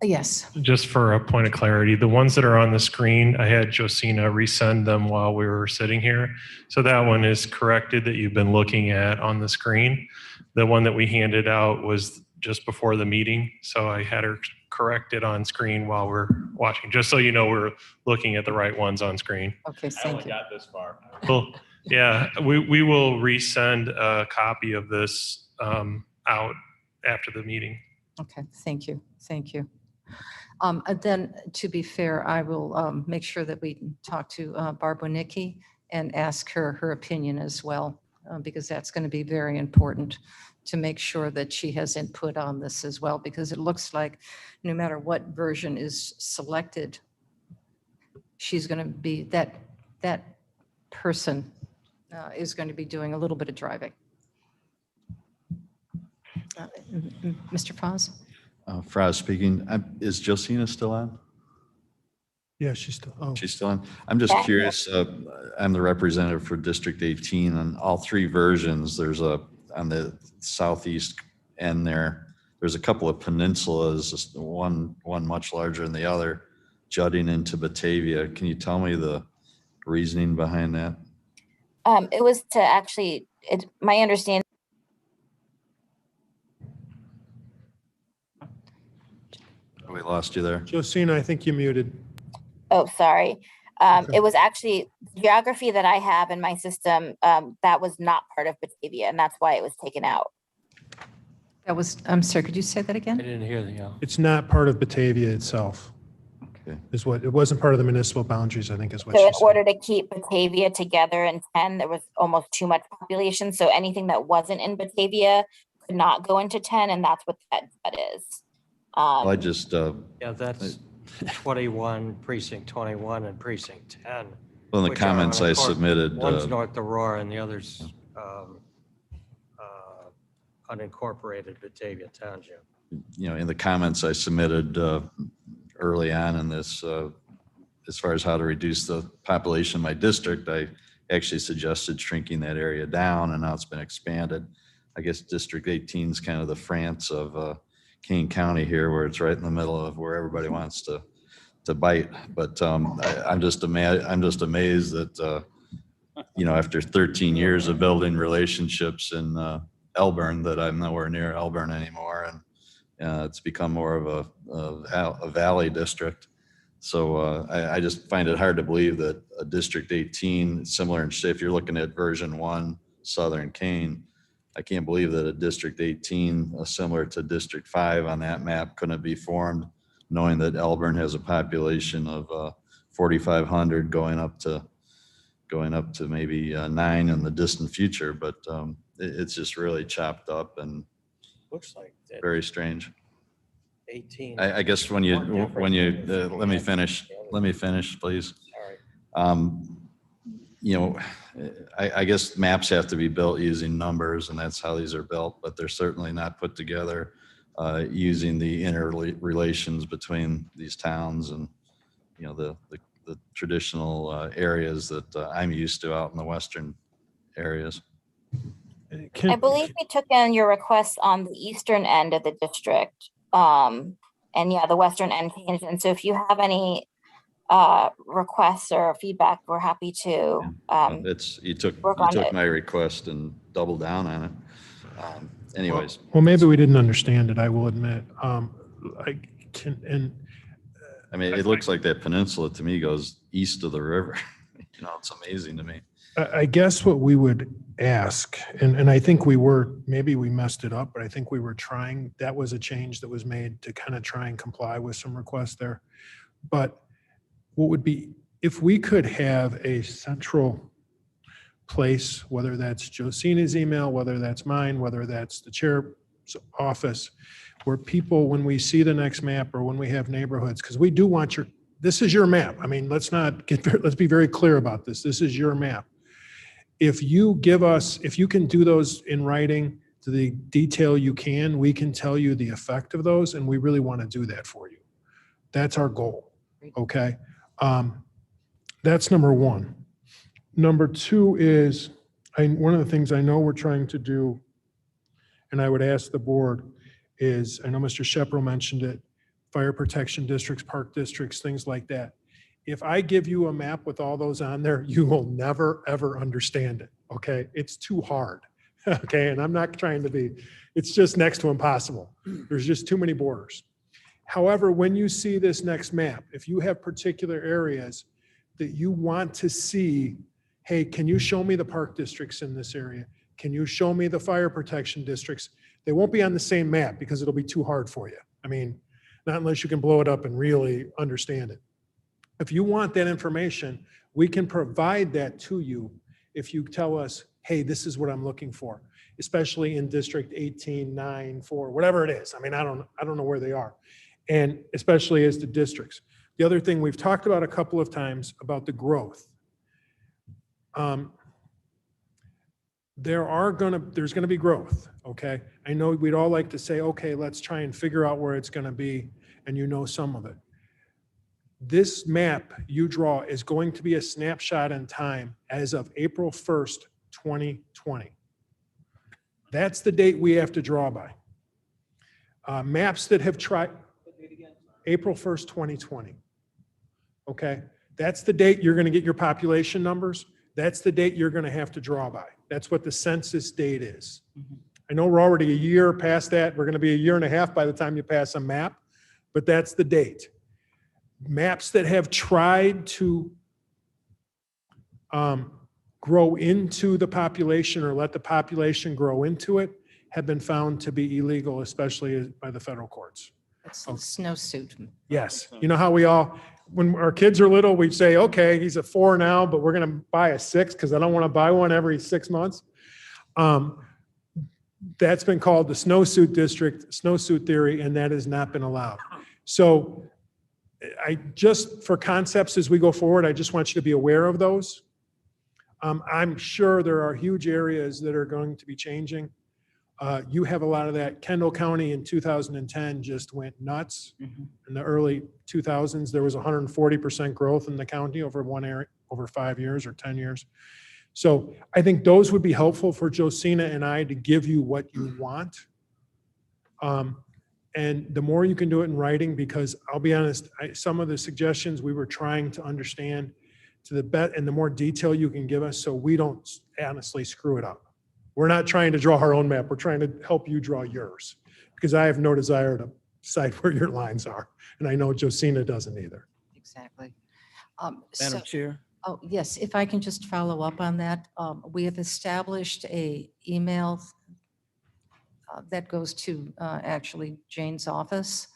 Yes. just for a point of clarity, the ones that are on the screen, I had Josina resend them while we were sitting here. So that one is corrected that you've been looking at on the screen. The one that we handed out was just before the meeting. So I had her correct it on screen while we're watching, just so you know we're looking at the right ones on screen. Okay, I thank only you. got this far. Well, yeah, we will resend a copy of this out after the meeting. Okay, thank you, thank you. And then, to be fair, I will make sure that we talk to Barb Winnicki and ask her opinion as well, because that's going to be very important to make sure that she has input on this as well, because it looks like no matter what version is selected, she's going to be, that person is going to be doing a little bit of driving. Mr. Foz? Fraz speaking. Is Josina still on? Yeah, she's still, oh. She's still on. I'm just curious. I'm the representative for District 18 on all three versions. There's on the southeast end there's a couple of peninsulas, just one much larger than the other, jutting into Batavia. Can you tell me the reasoning behind that? It was to actually, my understanding. We lost you there. Josina, I think you muted. Oh, sorry. It was actually geography that I have in my system that was not part of Batavia, and that's why it was taken out. That was, I'm sorry, could you say that again? I didn't hear the, It's not part of Batavia itself. Okay. Is what, it wasn't part of the municipal boundaries, I think is what So she in said. order to keep Batavia together in 10, there was almost too much population. So anything that wasn't in Batavia could not go into 10, and that's what that is. Well, I just, yeah, that's 21, precinct 21 and precinct 10. well, in the which comments are, I of course, submitted, one's North Aurora and the other's unincorporated Batavia Township. in the comments I submitted early on in this, as far as how to reduce the population in my district, I actually suggested shrinking that area down, and now it's been expanded. I guess District 18 is kind of the France of Kane County here, where it's right in the middle of where everybody wants to bite. But I'm just amazed that after 13 years of building relationships in Elburn, that I'm nowhere near Elburn anymore, and it's become more of a valley district. So I just find it hard to believe that a District 18, similar in shape, if you're looking at version 1, Southern Kane, I can't believe that a District 18, similar to District 5 on that map, couldn't be formed, knowing that Elburn has a population of 4,500 going up to maybe 9 in the distant future. But it's just really chopped up and Looks like that very strange. 18. I guess when you let me finish, please. I guess maps have to be built using numbers, and that's how these are built, but they're certainly not put together using the interrelations between these towns and the traditional areas that I'm used to out in the western areas. I believe we took in your requests on the eastern end of the district. And yeah, the western end changed. And so if you have any requests or feedback, we're happy to You took my request and doubled down on it. Anyways. Well, maybe we didn't understand it, I will admit. It looks like that peninsula to me goes east of the river. It's amazing to me. I guess what we would ask, and I think maybe we messed it up, but I think we were trying, that was a change that was made to kind of try and comply with some requests there. But what would be, if we could have a central place, whether that's Josina's email, whether that's mine, whether that's the chair's office, where people, when we see the next map or when we have neighborhoods, because we do want this is your map. Let's be very clear about this. This is your map. If you can do those in writing to the detail you can, we can tell you the effect of those, and we really want to do that for you. That's our goal, okay? That's number one. Number two is, one of the things I know we're trying to do, and I would ask the board, is, I know Mr. Shepro mentioned it, fire protection districts, park districts, things like that. If I give you a map with all those on there, you will never, ever understand it, okay? It's too hard, okay? And I'm not trying to be, it's just next to impossible. There's just too many borders. However, when you see this next map, if you have particular areas that you want to see, hey, can you show me the park districts in this area? Can you show me the fire protection districts? They won't be on the same map because it'll be too hard for you. I mean, not unless you can blow it up and really understand it. If you want that information, we can provide that to you if you tell us, hey, this is what I'm looking for, especially in District 18, 9, 4, whatever it is. I mean, I don't know where they are. And especially as the districts. The other thing we've talked about a couple of times about the growth. There's gonna be growth, okay? I know we'd all like to say, okay, let's try and figure out where it's gonna be, and you know some of it. This map you draw is going to be a snapshot in time as of April 1st, 2020. That's the date we have to draw by. Maps that have tried, April 1st, 2020. Okay, that's the date you're going to get your population numbers. That's the date you're going to have to draw by. That's what the census date is. I know we're already a year past that. We're going to be a year and a half by the time you pass a map, but that's the date. Maps that have tried to grow into the population or let the population grow into it have been found to be illegal, especially by the federal courts. It's a snowsuit. Yes. You know how we all, when our kids are little, we say, okay, he's a 4 now, but we're going to buy a 6 because I don't want to buy one every 6 months. That's been called the snowsuit district, snowsuit theory, and that has not been allowed. So just for concepts as we go forward, I just want you to be aware of those. I'm sure there are huge areas that are going to be changing. You have a lot of that. Kendall County in 2010 just went nuts. In the early 2000s, there was 140% growth in the county over one area, over 5 years or 10 years. So I think those would be helpful for Josina and I to give you what you want. And the more you can do it in writing, because I'll be honest, some of the suggestions we were trying to understand to the best, and the more detail you can give us so we don't honestly screw it up. We're not trying to draw our own map. We're trying to help you draw yours, because I have no desire to decide where your lines are. And I know Josina doesn't either. Exactly. Madam Chair. Oh, yes, if I can just follow up on that. We have established a email that goes to actually Jane's office.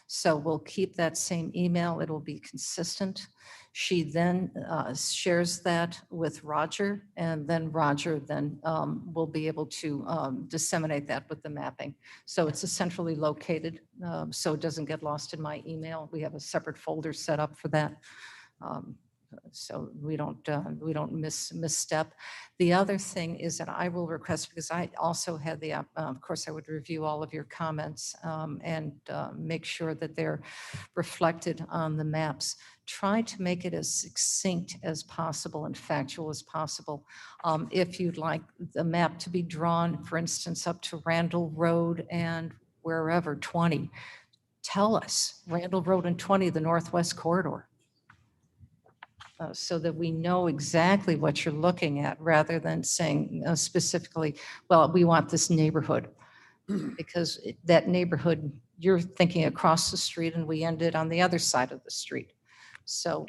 So we'll keep that same email. It'll be consistent. She then shares that with Roger, and then Roger then will be able to disseminate that with the mapping. So it's centrally located, so it doesn't get lost in my email. We have a separate folder set up for that. So we don't misstep. The other thing is that I will request, because I also had the, of course, I would review all of your comments and make sure that they're reflected on the maps. Try to make it as succinct as possible and factual as possible. If you'd like the map to be drawn, for instance, up to Randall Road and wherever, 20, tell us, Randall Road and 20, the Northwest Corridor. So that we know exactly what you're looking at, rather than saying specifically, well, we want this neighborhood. Because that neighborhood, you're thinking across the street and we ended on the other side of the street. So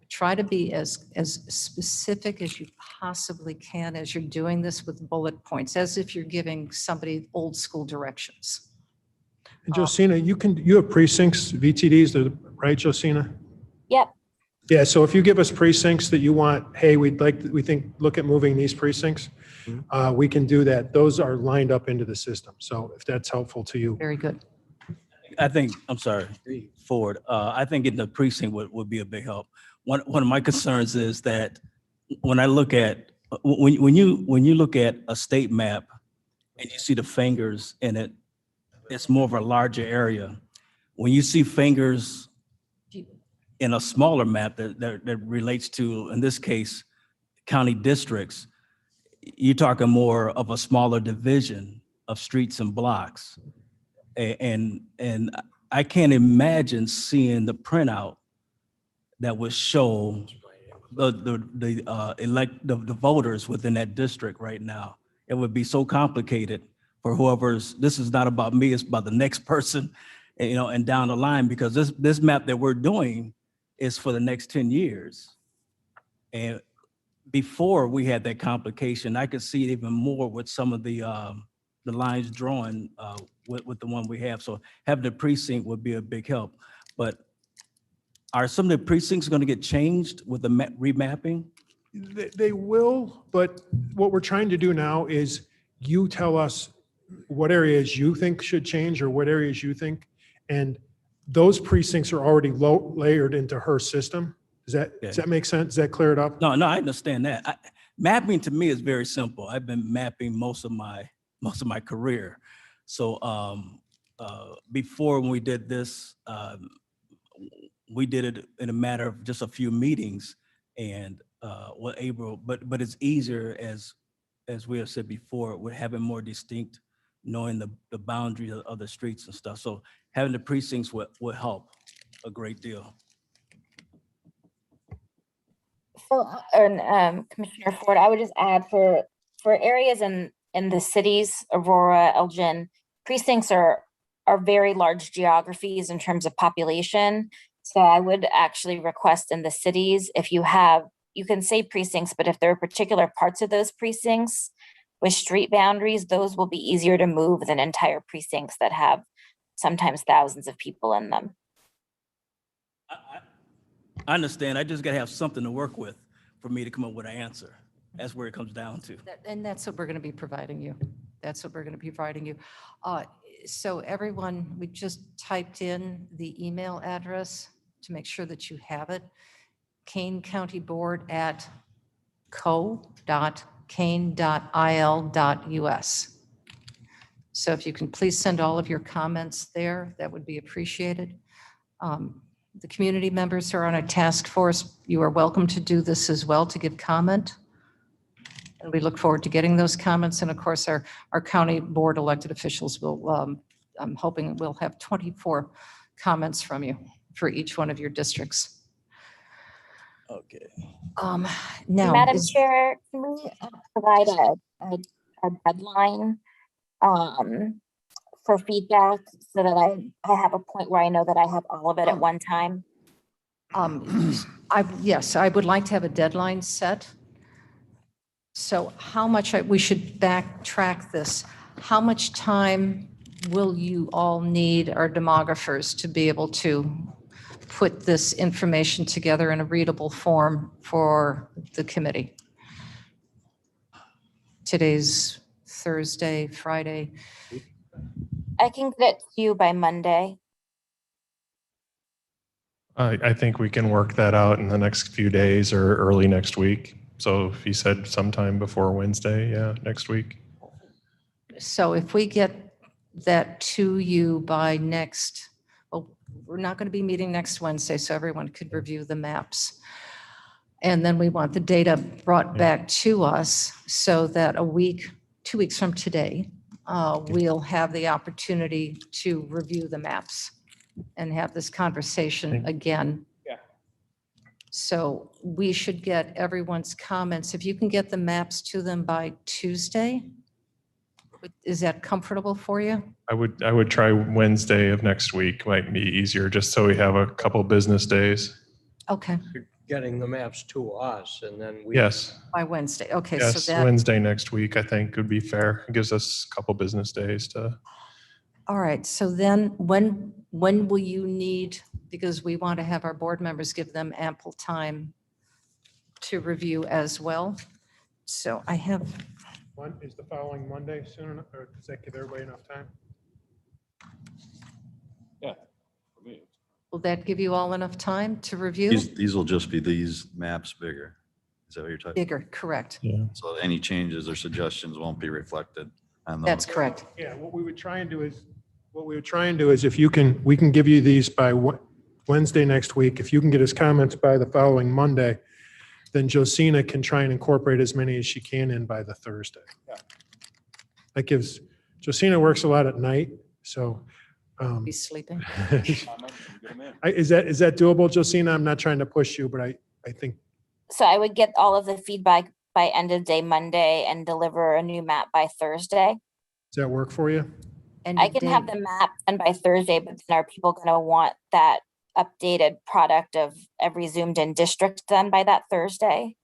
try to be as specific as you possibly can as you're doing this with bullet points, as if you're giving somebody old school directions. And Josina, you have precincts, VTDs, right, Josina? Yep. Yeah, so if you give us precincts that you want, hey, we think, look at moving these precincts, we can do that. Those are lined up into the system. So if that's helpful to you. Very good. I think, I'm sorry, Ford, I think getting the precinct would be a big help. One of my concerns is that when I look at, when you look at a state map and you see the fingers in it, it's more of a larger area. When you see fingers in a smaller map that relates to, in this case, county districts, you're talking more of a smaller division of streets and blocks. And I can't imagine seeing the printout that would show the voters within that district right now. It would be so complicated for whoever's, this is not about me, it's about the next person, and, you know, and down the line, because this map that we're doing is for the next 10 years. And before we had that complication, I could see it even more with some of the lines drawn with the one we have. So having the precinct would be a big help. But are some of the precincts going to get changed with the remapping? They will, but what we're trying to do now is you tell us what areas you think should change or what areas you think, and those precincts are already layered into her system. Does that make sense? Does that clear it up? No, I understand that. Mapping to me is very simple. I've been mapping most of my career. So before when we did this, we did it in a matter of just a few meetings, and we're able. But it's easier as we have said before, with having more distinct, knowing the boundaries of the streets and stuff. So having the precincts would help a great deal. So, and Commissioner Ford, I would just add for areas in the cities, Aurora, Elgin, precincts are very large geographies in terms of population. So I would actually request in the cities, if you can say precincts, but if there are particular parts of those precincts with street boundaries, those will be easier to move than entire precincts that have sometimes thousands of people in them. I understand. I just got to have something to work with for me to come up with an answer. That's where it comes down to. And that's what we're going to be providing you. That's what we're going to be providing you. So everyone, we just typed in the email address to make sure that you have it. Kane County Board at co.kane.il.us. So if you can please send all of your comments there, that would be appreciated. The community members who are on a task force, you are welcome to do this as well, to give comment. And we look forward to getting those comments. And of course, our county board elected officials will, I'm hoping we'll have 24 comments from you for each one of your districts. Okay. Now, Madam Chair, can we provide a deadline for feedback so that I have a point where I know that I have all of it at one time? Yes, I would like to have a deadline set. So how much, we should backtrack this. How much time will you all need, our demographers, to be able to put this information together in a readable form for the committee? Today's Thursday, Friday. I can get it to you by Monday. I think we can work that out in the next few days or early next week. So if you said sometime before Wednesday, yeah, next week. So if we get that to you by next, well, we're not going to be meeting next Wednesday, so everyone could review the maps. And then we want the data brought back to us so that 2 weeks from today, we'll have the opportunity to review the maps and have this conversation again. Yeah. So we should get everyone's comments. If you can get the maps to them by Tuesday, is that comfortable for you? I would try Wednesday of next week, might be easier, just so we have a couple business days. Okay. Getting the maps to us and then we. Yes. By Wednesday. Okay. Yes, So that. Wednesday next week, I think would be fair. It gives us a couple business days to. All right. So then when will you need, because we want to have our board members give them ample time to review as well. So I have. Is the following Monday soon enough, or does that give everybody enough time? Yeah, for me. Will that give you all enough time to review? These will just be these maps bigger. Is that what you're talking? Bigger, correct. Yeah. So any changes or suggestions won't be reflected on those. That's correct. Yeah, what we would try and do is if we can give you these by Wednesday next week. If you can get his comments by the following Monday, then Josina can try and incorporate as many as she can in by the Thursday. That gives, Josina works a lot at night, so. Be sleeping. Is that doable, Josina? I'm not trying to push you, but I think. So I would get all of the feedback by end of day Monday and deliver a new map by Thursday. Does that work for you? And I can have the map done by Thursday, but then are people going to want that updated product of every zoomed in district done by that Thursday?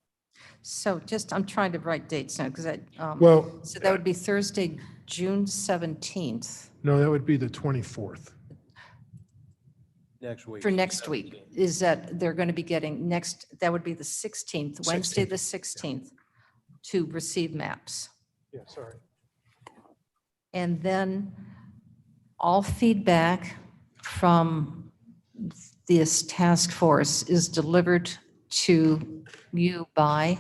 So I'm trying to write dates now because Well, so that would be Thursday, June 17th. No, that would be the 24th. Next week. For next week, is that they're going to be getting that would be the 16th, Wednesday, the 16th, to receive maps. Yeah, sorry. And then all feedback from this task force is delivered to you by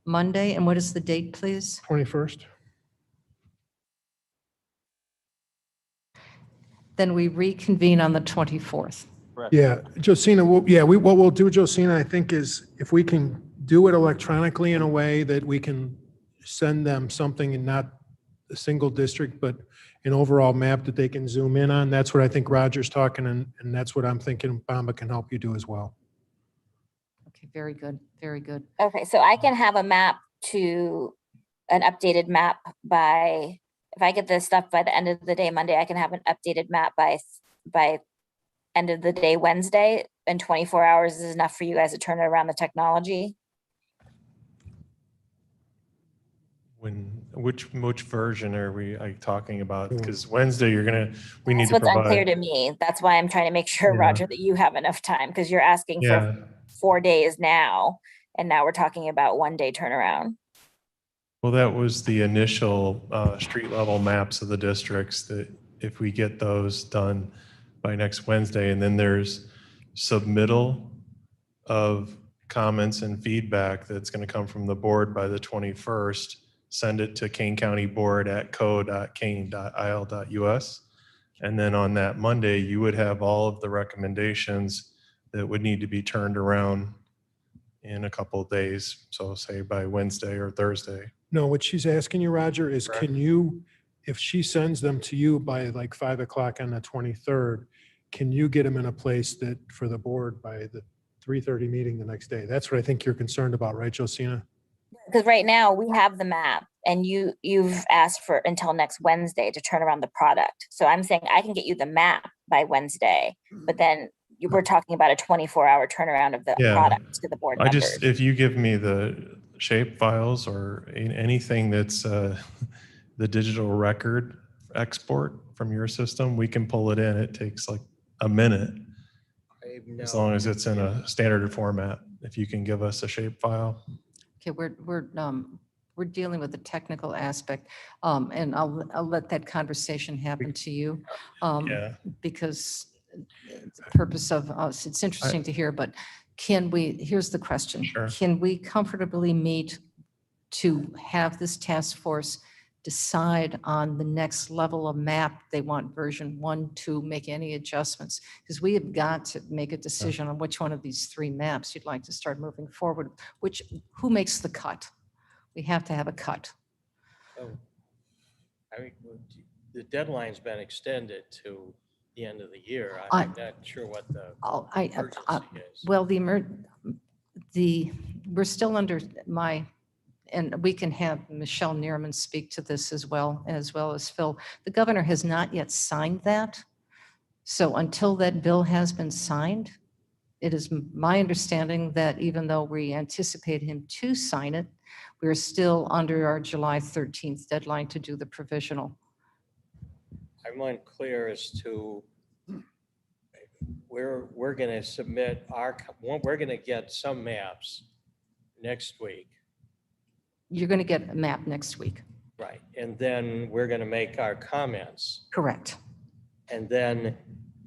Monday. And what is the date, please? 21st. Then we reconvene on the 24th. Yeah, Josina, what we'll do, Josina, I think is if we can do it electronically in a way that we can send them something and not a single district, but an overall map that they can zoom in on. That's what I think Roger's talking, and that's what I'm thinking Bamba can help you do as well. Okay, very good, very good. Okay, so I can have a map to an updated map by, if I get this stuff by the end of the day Monday, I can have an updated map by end of the day Wednesday, and 24 hours is enough for you guys to turn around the technology. Which version are we talking about? Because Wednesday we need That's to what's provide. unclear to me. That's why I'm trying to make sure, Yeah. Roger, that you have enough time, because you're asking Yeah. for 4 days now, and now we're talking about 1 day turnaround. Well, that was the initial street level maps of the districts, that if we get those done by next Wednesday, and then there's submittal of comments and feedback that's going to come from the board by the 21st, send it to Kane County Board at co.kane.il.us. And then on that Monday, you would have all of the recommendations that would need to be turned around in a couple of days. So say by Wednesday or Thursday. No, what she's asking you, Roger, is can you, if she sends them to you by like 5 o'clock on the 23rd, can you get them in a place that for the board by the 3:30 meeting the next day? That's what I think you're concerned about, right, Josina? Because right now we have the map, and you've asked for until next Wednesday to turn around the product. So I'm saying I can get you the map by Wednesday, but then we're talking about a 24-hour turnaround of the product to the board members. If you give me the shape files or anything that's the digital record export from your system, we can pull it in. It takes like a minute, as long as it's in a standard format. If you can give us a shape file. Okay, we're dealing with the technical aspect, and I'll let that conversation happen to you. Because the purpose of us, it's interesting to hear, but here's the question. Sure. Can we comfortably meet to have this task force decide on the next level of map they want, version 1, 2, make any adjustments? Because we have got to make a decision on which one of these 3 maps you'd like to start moving forward, who makes the cut? We have to have a cut. I mean, the deadline's been extended to the end of the year. I- I'm not sure what the urgency is. Well, we're still under and we can have Michelle Neerman speak to this as well as Phil. The governor has not yet signed that. So until that bill has been signed, it is my understanding that even though we anticipate him to sign it, we're still under our July 13th deadline to do the provisional. I'm unclear as to we're going to submit we're going to get some maps next week. You're going to get a map next week. Right. And then we're going to make our comments. Correct. And then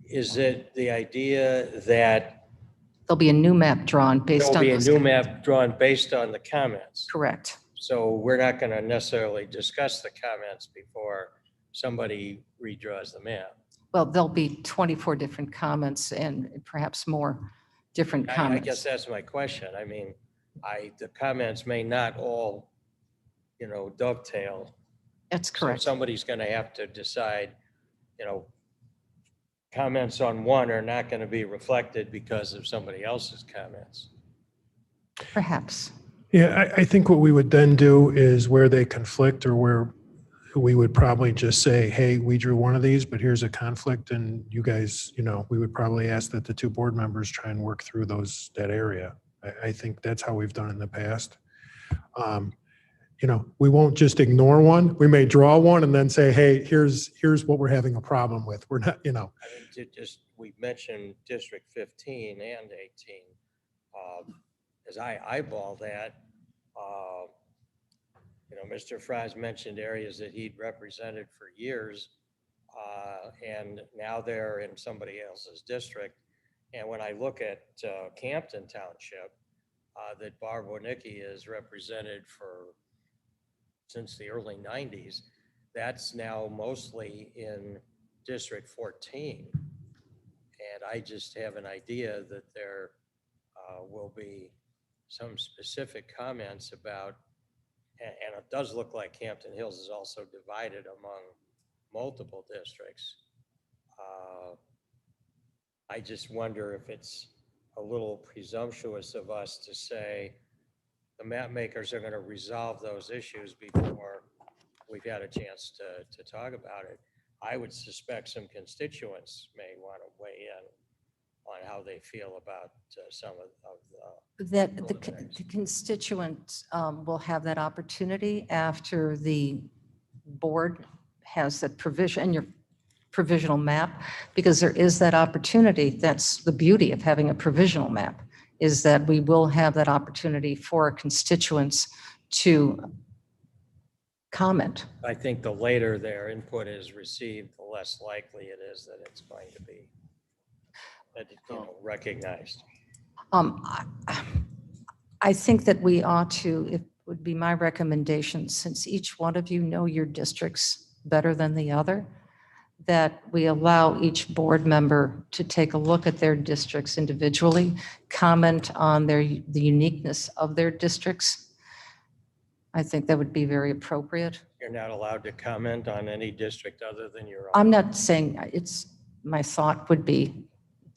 is it the idea that There'll be a new map drawn based on there'll be a those new comments. map drawn based on the comments? Correct. So we're not going to necessarily discuss the comments before somebody redraws the map. Well, there'll be 24 different comments and perhaps more different I comments. guess that's my question. I mean, the comments may not all, dovetail. That's So correct. somebody's going to have to decide, comments on one are not going to be reflected because of somebody else's comments. Perhaps. Yeah, I think what we would then do is where they conflict or where we would probably just say, hey, we drew one of these, but here's a conflict and you guys, we would probably ask that the two board members try and work through that area. I think that's how we've done in the past. We won't just ignore one. We may draw one and then say, hey, here's what we're having a problem with. We're not, I mean, we mentioned District 15 and 18. As I eyeball that, Mr. Fries mentioned areas that he'd represented for years, and now they're in somebody else's district. And when I look at Campton Township, that Barb Winicky is represented since the early 90s, that's now mostly in District 14. And I just have an idea that there will be some specific comments about, and it does look like Campton Hills is also divided among multiple districts. I just wonder if it's a little presumptuous of us to say the map makers are going to resolve those issues before we've had a chance to talk about it. I would suspect some constituents may want to weigh in on how they feel about some of That the constituents will have that opportunity after the board has that provision, your provisional map, because there is that opportunity. That's the beauty of having a provisional map, is that we will have that opportunity for constituents to comment. I think the later their input is received, the less likely it is that it's going to be recognized. I think that we ought to, it would be my recommendation, since each one of you know your districts better than the other, that we allow each board member to take a look at their districts individually, comment on the uniqueness of their districts. I think that would be very appropriate. You're not allowed to comment on any district other than your own. I'm not saying my thought would be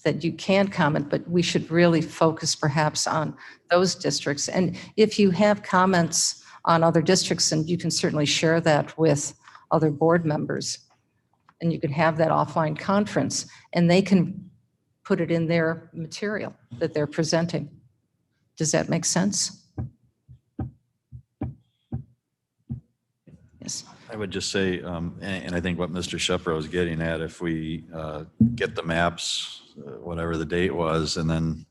that you can comment, but we should really focus perhaps on those districts. And if you have comments on other districts, and you can certainly share that with other board members, and you can have that offline conference, and they can put it in their material that they're presenting. Does that make sense? Yes. I would just say, and I think what Mr. Shepro was getting at, if we get the maps, whatever the date was, and then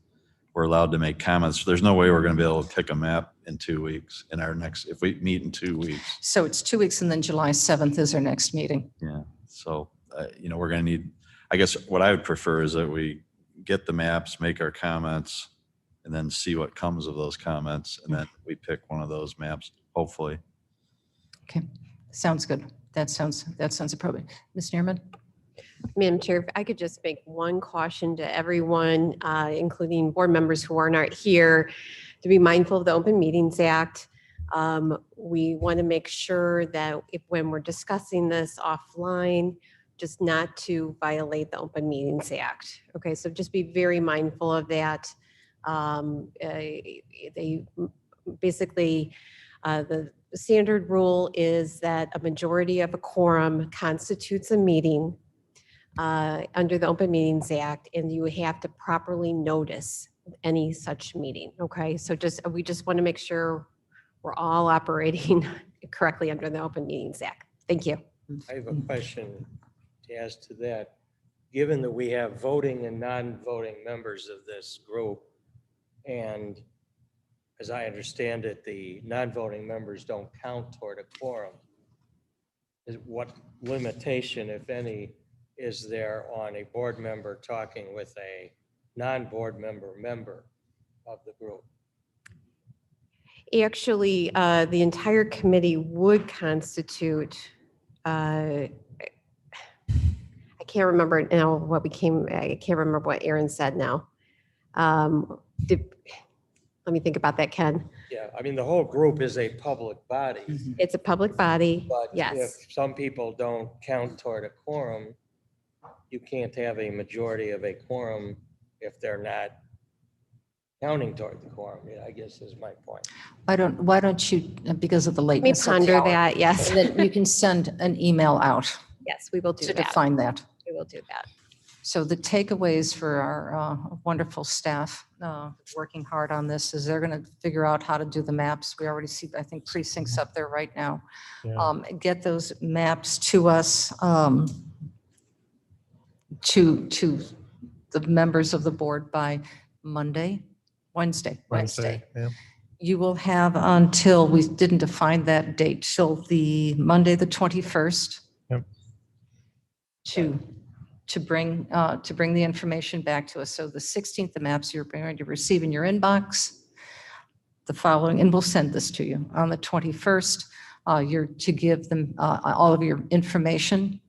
we're allowed to make comments, there's no way we're going to be able to pick a map in 2 weeks if we meet in 2 weeks. So it's 2 weeks, and then July 7th is our next meeting. Yeah. So, we're going to need, I guess what I would prefer is that we get the maps, make our comments, and then see what comes of those comments. And then we pick one of those maps, hopefully. Okay. Sounds good. That sounds appropriate. Ms. Neerman? Madam Chair, if I could just make one caution to everyone, including board members who are not here, to be mindful of the Open Meetings Act. We want to make sure that when we're discussing this offline, just not to violate the Open Meetings Act. Okay, so just be very mindful of that. The standard rule is that a majority of a quorum constitutes a meeting under the Open Meetings Act, and you have to properly notice any such meeting. Okay, so we just want to make sure we're all operating correctly under the Open Meetings Act. Thank you. I have a question to ask to that. Given that we have voting and non-voting members of this group, and as I understand it, the non-voting members don't count toward a quorum, what limitation, if any, is there on a board member talking with a non-board member of the group? Actually, the entire committee would constitute, I can't remember now what became, I can't remember what Aaron said now. Let me think about that, Ken. Yeah, I mean, the whole group is a public body. It's a public body, But yes. if some people don't count toward a quorum, you can't have a majority of a quorum if they're not counting toward the quorum. Yeah, I guess is my point. Why don't you, because of the Let me lateness of the ponder hour, that, yes. then you can send an email out Yes, we will do to that. define that. We will do that. So the takeaways for our wonderful staff working hard on this is they're going to figure out how to do the maps. We already see, I think, precincts up there right now. Yeah. Get those maps to us, to the members of the board by Wednesday. Yeah. You will have until, we didn't define that date, till the Monday, the 21st. Yep. To bring the information back to us. So the 16th, the maps you're going to receive in your inbox. The following, and we'll send this to you on the 21st. You're to give them all of your information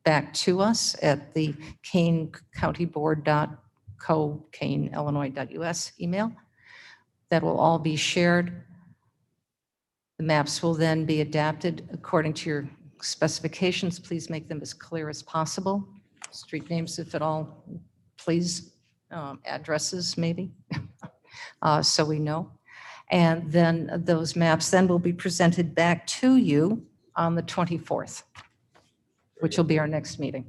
back to us at the canecountyboard.co, caneillinois.us email. That will all be shared. The maps will then be adapted according to your specifications. Please make them as clear as possible. Street names, if at all, please, addresses maybe, so we know. And then those maps then will be presented back to you on the 24th, which will be our next meeting.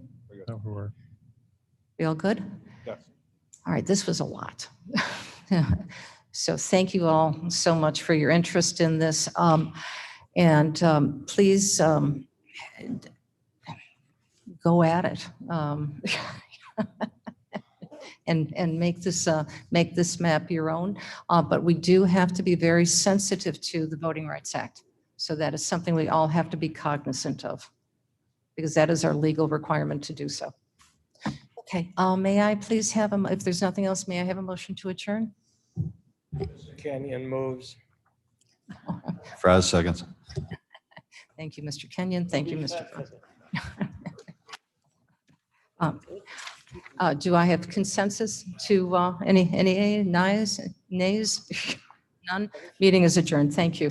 We all good? Yes. All right, this was a lot. So thank you all so much for your interest in this. Please go at it. And make this map your own. But we do have to be very sensitive to the Voting Rights Act. So that is something we all have to be cognizant of, because that is our legal requirement to do so. Okay, may I please have, if there's nothing else, may I have a motion to adjourn? Kenyon moves. Fraz seconds. Thank you, Mr. Kenyon. Thank you, Mr. Do I have consensus to any nays? None? Meeting is adjourned. Thank you.